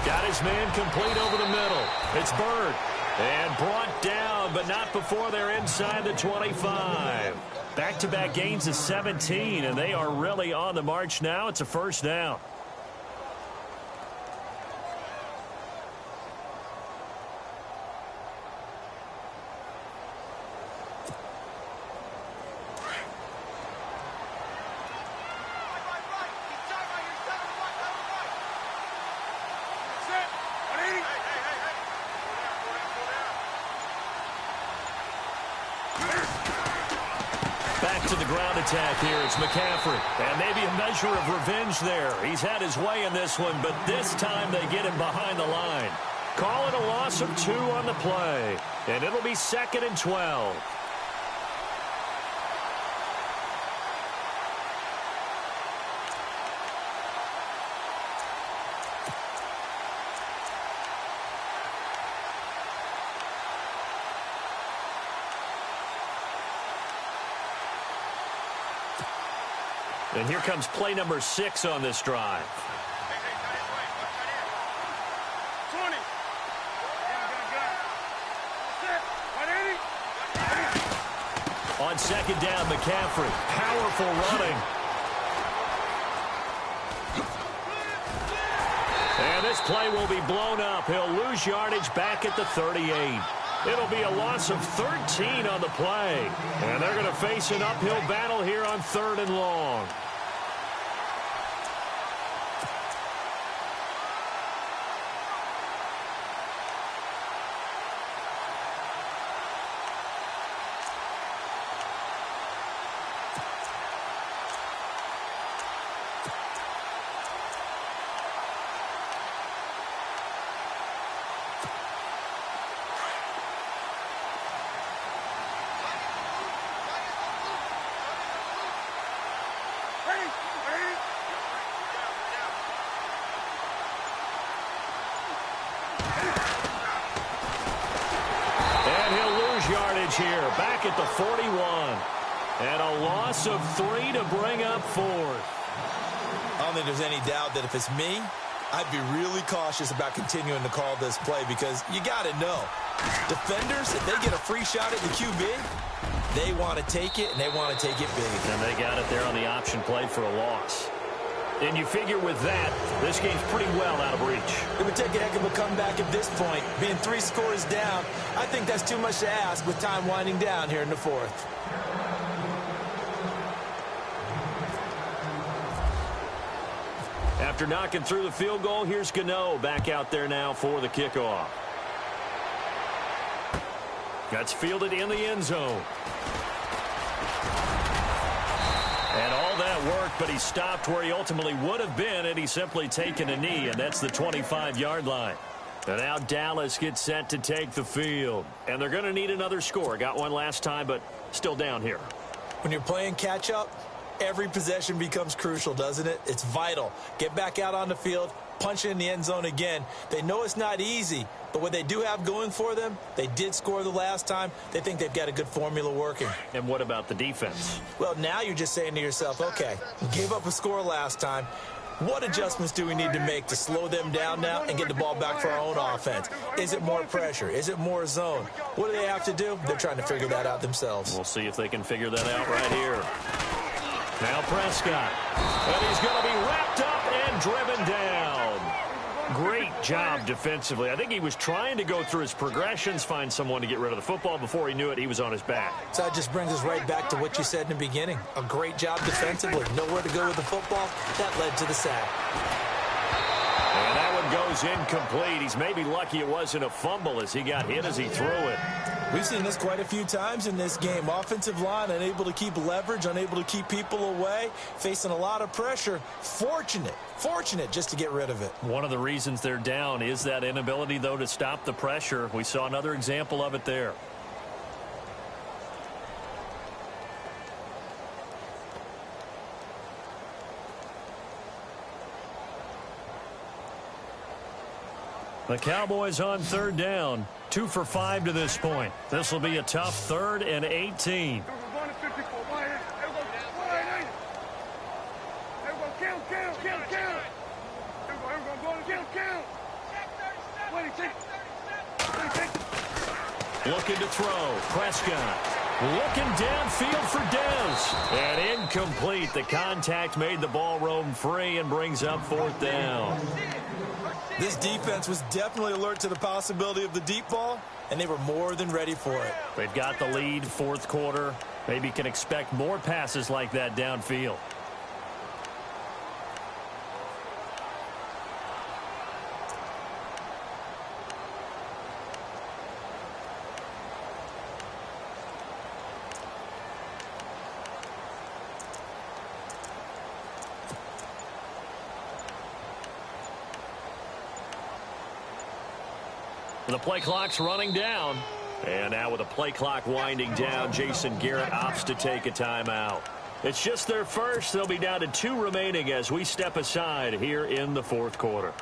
Got his man complete over the middle. It's Bird. And brought down, but not before they're inside the 25. Back-to-back gains of 17, and they are really on the march now. It's a first down. Back to the ground attack here. It's McCaffrey. And maybe a measure of revenge there. He's had his way in this one, but this time they get him behind the line. Call it a loss of 2 on the play. And it'll be 2nd and 12. And here comes play number 6 on this drive. On second down, McCaffrey. Powerful running. And this play will be blown up. He'll lose yardage back at the 38. It'll be a loss of 13 on the play. And they're going to face an uphill battle here on 3rd and long. Yardage here, back at the 41. And a loss of 3 to bring up 4th. I don't think there's any doubt that if it's me, I'd be really cautious about continuing to call this play because you got to know, defenders, if they get a free shot at the QB, they want to take it, and they want to take it big. And they got it there on the option play for a loss. And you figure with that, this game's pretty well out of reach. It would take a heck of a comeback at this point. Being 3 scores down, I think that's too much to ask with time winding down here in the 4th. After knocking through the field goal, here's Gano back out there now for the kickoff. That's fielded in the end zone. And all that work, but he stopped where he ultimately would have been had he simply taken a knee, and that's the 25-yard line. And now Dallas gets set to take the field. And they're going to need another score. Got one last time, but still down here. When you're playing catch-up, every possession becomes crucial, doesn't it? It's vital. Get back out on the field, punch it in the end zone again. They know it's not easy, but what they do have going for them, they did score the last time. They think they've got a good formula working. And what about the defense? Well, now you're just saying to yourself, okay, we gave up a score last time. What adjustments do we need to make to slow them down now and get the ball back for our own offense? Is it more pressure? Is it more zone? What do they have to do? They're trying to figure that out themselves. We'll see if they can figure that out right here. Now Prescott. And he's going to be wrapped up and driven down. Great job defensively. I think he was trying to go through his progressions, find someone to get rid of the football. Before he knew it, he was on his back. So that just brings us right back to what you said in the beginning. A great job defensively. Nowhere to go with the football. That led to the sack. And that one goes incomplete. He's maybe lucky it wasn't a fumble as he got hit as he threw it. We've seen this quite a few times in this game. Offensive line unable to keep leverage, unable to keep people away, facing a lot of pressure. Fortunate just to get rid of it. One of the reasons they're down is that inability, though, to stop the pressure. We saw another example of it there. The Cowboys on 3rd down. 2 for 5 to this point. This will be a tough 3rd and 18. Looking to throw. Prescott. Looking downfield for Dez. And incomplete. The contact made the ball roam free and brings up 4th down. This defense was definitely alert to the possibility of the deep ball, and they were more than ready for it. They've got the lead, 4th quarter. Maybe can expect more passes like that downfield. The play clock's running down. And now with the play clock winding down, Jason Garrett opts to take a timeout. It's just their first. They'll be down to 2 remaining as we step aside here in the 4th quarter.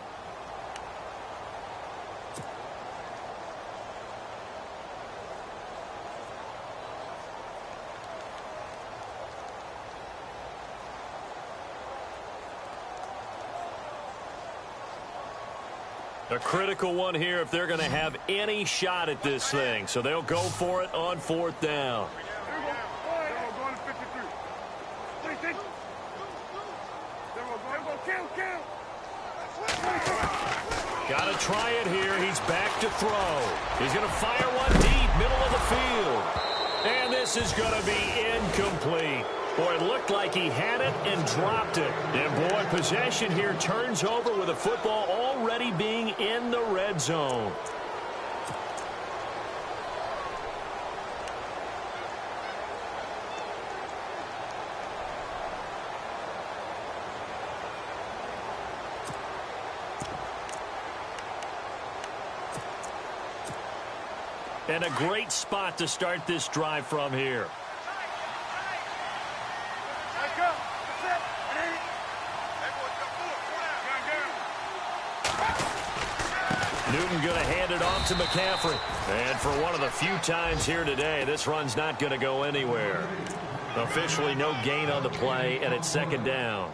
A critical one here if they're going to have any shot at this thing. So they'll go for it on 4th down. Got to try it here. He's back to throw. He's going to fire one deep, middle of the field. And this is going to be incomplete. Boy, it looked like he had it and dropped it. And, boy, possession here turns over with the football already being in the red zone. And a great spot to start this drive from here. Newton going to hand it off to McCaffrey. And for one of the few times here today, this run's not going to go anywhere. Officially no gain on the play, and it's second down.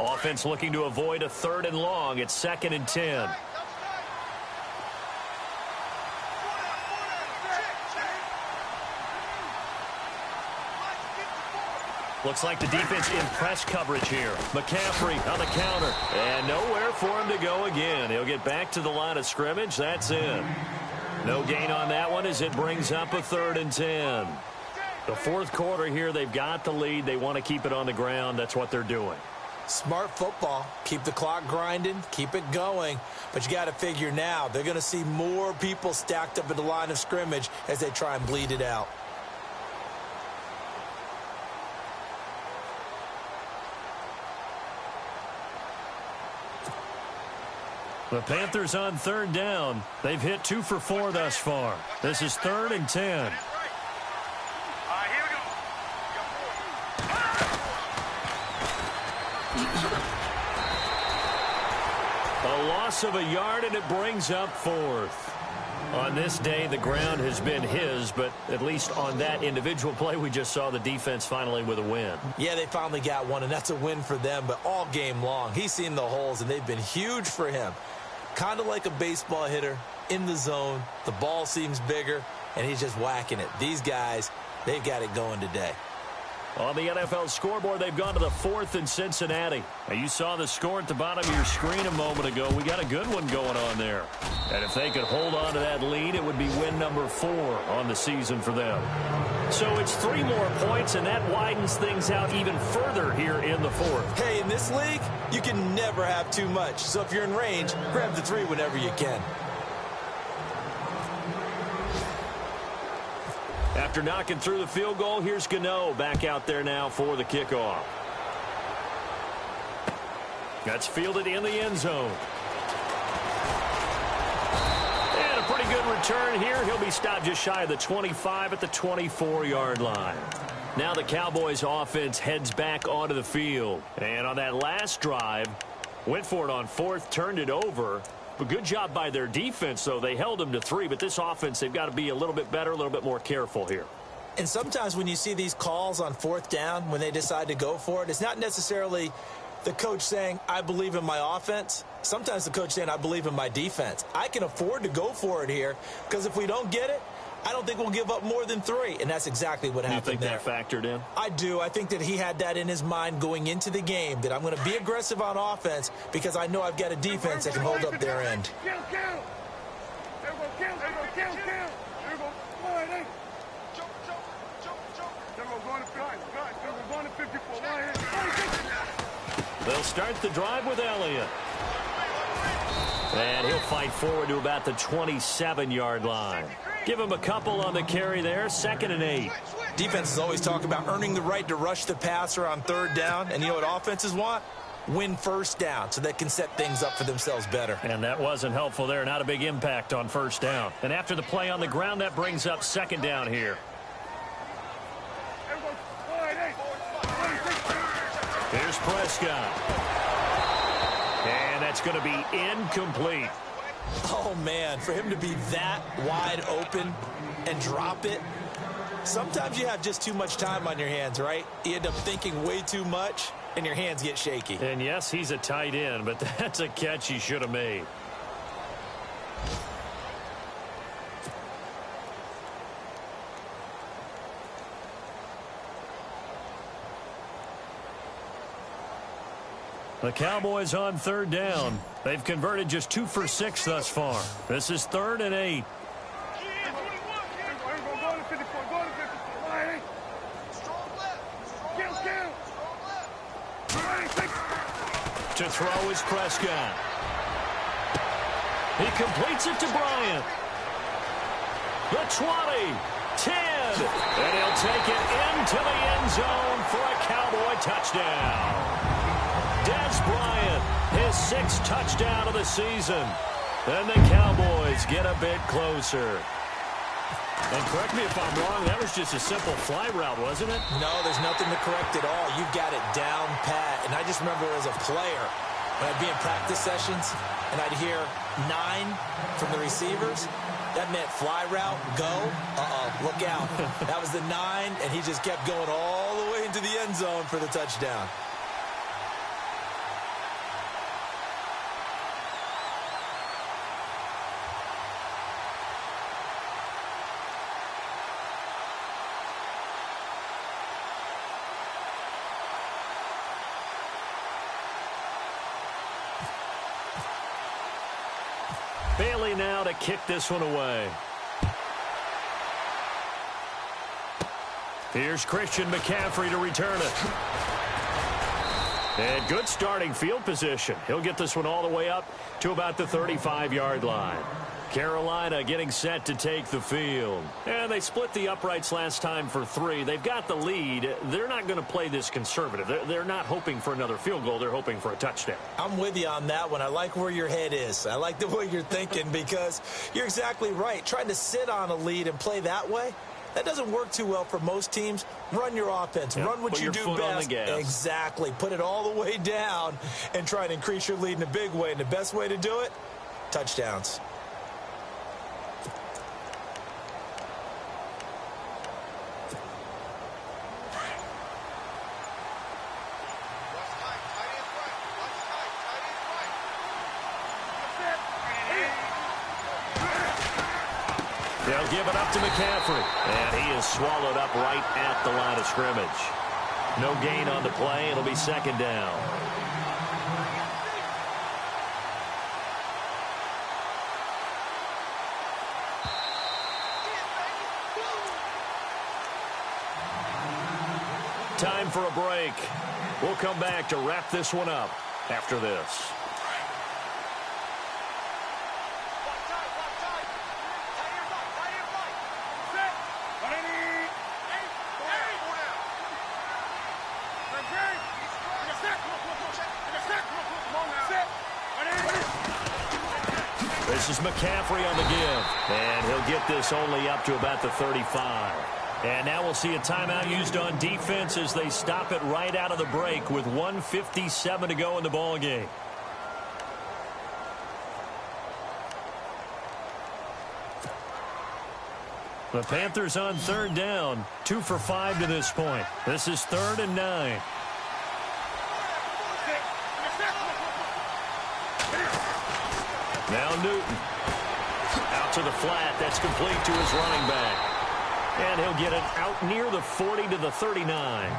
Offense looking to avoid a 3rd and long. It's 2nd and 10. Looks like the defense in press coverage here. McCaffrey on the counter. And nowhere for him to go again. He'll get back to the line of scrimmage. That's in. No gain on that one as it brings up a 3rd and 10. The 4th quarter here, they've got the lead. They want to keep it on the ground. That's what they're doing. Smart football. Keep the clock grinding. Keep it going. But you got to figure now, they're going to see more people stacked up at the line of scrimmage as they try and bleed it out. The Panthers on 3rd down. They've hit 2 for 4 thus far. This is 3rd and 10. A loss of a yard, and it brings up 4th. On this day, the ground has been his, but at least on that individual play, we just saw the defense finally with a win. Yeah, they finally got one, and that's a win for them, but all game long, he's seen the holes, and they've been huge for him. Kind of like a baseball hitter in the zone. The ball seems bigger, and he's just whacking it. These guys, they've got it going today. On the NFL scoreboard, they've gone to the 4th in Cincinnati. Now, you saw the score at the bottom of your screen a moment ago. We got a good one going on there. And if they could hold on to that lead, it would be win number 4 on the season for them. So it's 3 more points, and that widens things out even further here in the 4th. Hey, in this league, you can never have too much. So if you're in range, grab the 3 whenever you can. After knocking through the field goal, here's Gano back out there now for the kickoff. That's fielded in the end zone. And a pretty good return here. He'll be stopped just shy of the 25 at the 24-yard line. Now the Cowboys offense heads back onto the field. And on that last drive, went for it on 4th, turned it over. But good job by their defense, though. They held them to 3, but this offense, they've got to be a little bit better, a little bit more careful here. And sometimes when you see these calls on 4th down, when they decide to go for it, it's not necessarily the coach saying, I believe in my offense. Sometimes the coach saying, I believe in my defense. I can afford to go for it here because if we don't get it, I don't think we'll give up more than 3, and that's exactly what happened there. You think that factored in? I do. I think that he had that in his mind going into the game, that I'm going to be aggressive on offense because I know I've got a defense that can hold up their end. They'll start the drive with Elliott. And he'll fight forward to about the 27-yard line. Give him a couple on the carry there. 2nd and 8. Defenses always talk about earning the right to rush the passer on 3rd down. And you know what offenses want? Win 1st down so they can set things up for themselves better. And that wasn't helpful there. Not a big impact on 1st down. And after the play on the ground, that brings up 2nd down here. Here's Prescott. And that's going to be incomplete. Oh, man, for him to be that wide open and drop it, sometimes you have just too much time on your hands, right? You end up thinking way too much. and your hands get shaky. And yes, he's a tight end, but that's a catch he should have made. The Cowboys on third down. They've converted just 2 for 6 thus far. This is 3rd and 8. To throw is Prescott. He completes it to Bryant. The 20, 10, and he'll take it into the end zone for a Cowboy touchdown. Dez Bryant, his 6th touchdown of the season. And the Cowboys get a bit closer. And correct me if I'm wrong, that was just a simple fly route, wasn't it? No, there's nothing to correct at all. You've got it down pat. And I just remember as a player, when I'd be in practice sessions, and I'd hear 9 from the receivers, that meant fly route, go, look out. That was the 9, and he just kept going all the way into the end zone for the touchdown. Bailey now to kick this one away. Here's Christian McCaffrey to return it. And good starting field position. He'll get this one all the way up to about the 35-yard line. Carolina getting set to take the field. And they split the uprights last time for 3. They've got the lead. They're not going to play this conservative. They're not hoping for another field goal. They're hoping for a touchdown. I'm with you on that one. I like where your head is. I like the way you're thinking because you're exactly right. Trying to sit on a lead and play that way, that doesn't work too well for most teams. Run your offense. Yep. Run what you do best. Exactly. Put it all the way down and try and increase your lead in a big way. And the best way to do it, touchdowns. They'll give it up to McCaffrey. And he is swallowed up right at the line of scrimmage. No gain on the play. It'll be 2nd down. Time for a break. We'll come back to wrap this one up after this. This is McCaffrey on the give. And he'll get this only up to about the 35. And now we'll see a timeout used on defense as they stop it right out of the break with 1:57 to go in the ball game. The Panthers on 3rd down, 2 for 5 to this point. This is 3rd and 9. Now Newton. Out to the flat. That's complete to his running back. And he'll get it out near the 40 to the 39.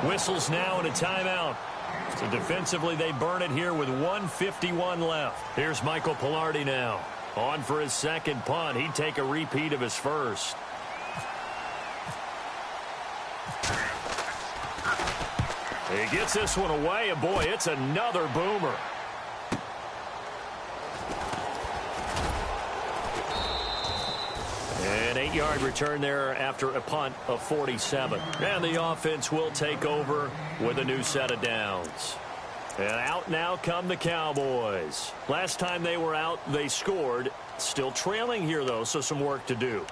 Whistles now and a timeout. So defensively, they burn it here with 1:51 left. Here's Michael Palardy now. On for his 2nd punt. He'd take a repeat of his first. He gets this one away, and boy, it's another boomer. An 8-yard return there after a punt of 47. And the offense will take over with a new set of downs. And out now come the Cowboys. Last time they were out, they scored. Still trailing here, though, so some work to do.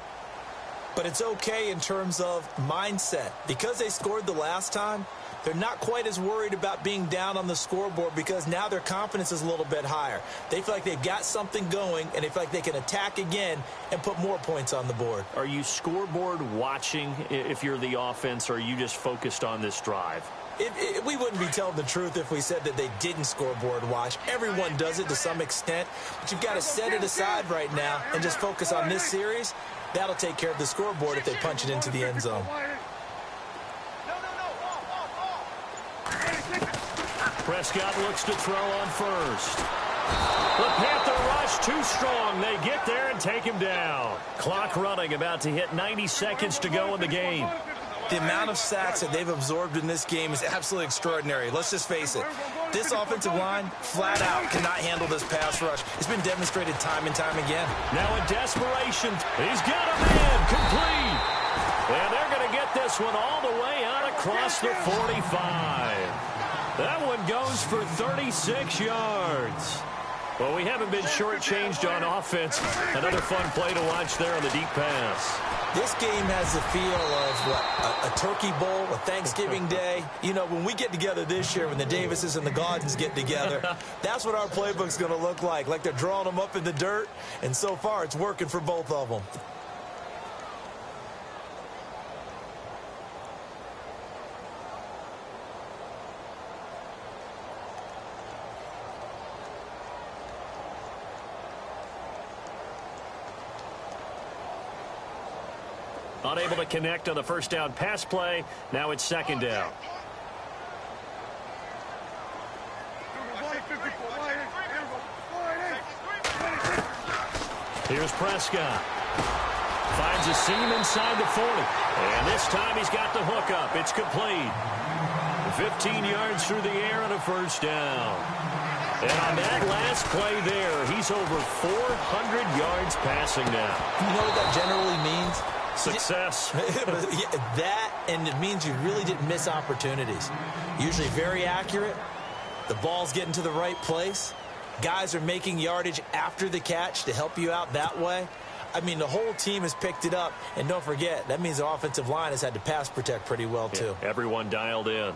But it's okay in terms of mindset. Because they scored the last time, they're not quite as worried about being down on the scoreboard because now their confidence is a little bit higher. They feel like they've got something going, and they feel like they can attack again and put more points on the board. Are you scoreboard watching if you're the offense, or are you just focused on this drive? We wouldn't be telling the truth if we said that they didn't scoreboard watch. Everyone does it to some extent, but you've got to set it aside right now and just focus on this series. That'll take care of the scoreboard if they punch it into the end zone. Prescott looks to throw on first. The Panther rush too strong. They get there and take him down. Clock running, about to hit 90 seconds to go in the game. The amount of sacks that they've absorbed in this game is absolutely extraordinary. Let's just face it. This offensive line, flat out, cannot handle this pass rush. It's been demonstrated time and time again. Now in desperation, he's got a man complete. And they're going to get this one all the way out across the 45. That one goes for 36 yards. Well, we haven't been shortchanged on offense. Another fun play to watch there on the deep pass. This game has the feel of, what, a turkey bowl, a Thanksgiving day. You know, when we get together this year, when the Davises and the Gaudens get together, that's what our playbook's going to look like they're drawing them up in the dirt. And so far, it's working for both of them. Unable to connect on the first down pass play. Now it's second down. Here's Prescott. Finds a seam inside the 40. And this time he's got the hook up. It's complete. 15 yards through the air and a first down. And on that last play there, he's over 400 yards passing now. You know what that generally means? Success. That, and it means you really didn't miss opportunities. Usually very accurate. The ball's getting to the right place. Guys are making yardage after the catch to help you out that way. I mean, the whole team has picked it up. And don't forget, that means the offensive line has had to pass protect pretty well, too. Yeah, everyone dialed in.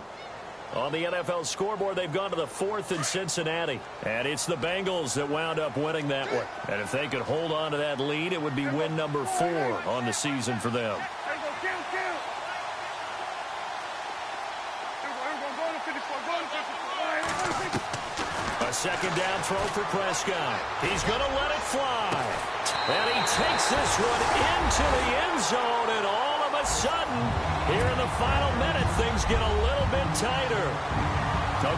On the NFL scoreboard, they've gone to the 4th in Cincinnati. And it's the Bengals that wound up winning that one. And if they could hold on to that lead, it would be win number 4 on the season for them. A second down throw for Prescott. He's going to let it fly. And he takes this one into the end zone, and all of a sudden, here in the final minute, things get a little bit tighter.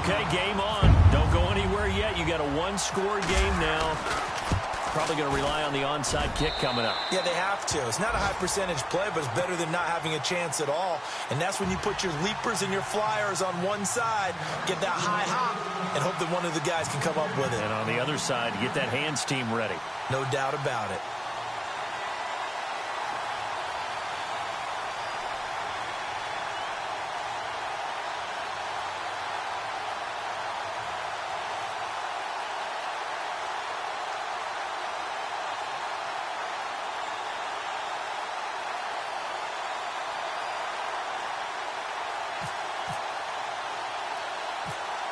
Okay, game on. Don't go anywhere yet. You got a one-score game now. Probably going to rely on the onside kick coming up. Yeah, they have to. It's not a high-percentage play, but it's better than not having a chance at all. And that's when you put your leapers and your flyers on one side, get that high hop, and hope that one of the guys can come up with it. And on the other side, get that hands team ready. No doubt about it.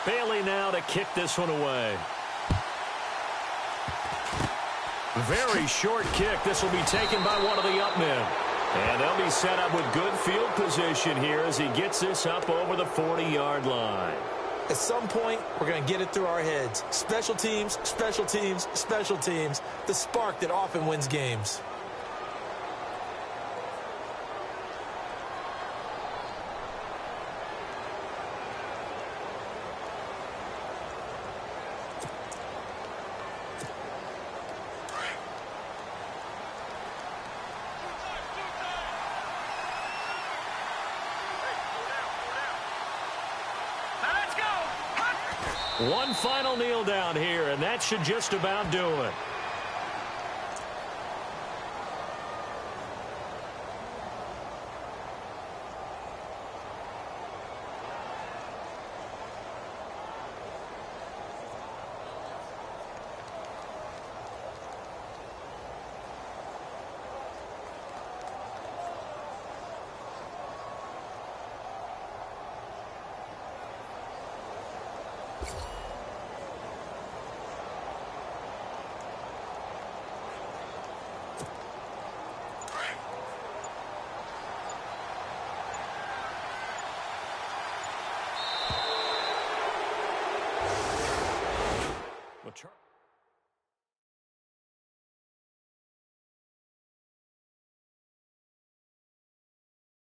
Bailey now to kick this one away. Very short kick. This will be taken by one of the up men. And they'll be set up with good field position here as he gets this up over the 40-yard line. At some point, we're going to get it through our heads. Special teams, special teams, special teams. The spark that often wins games. One final kneel down here, and that should just about do it.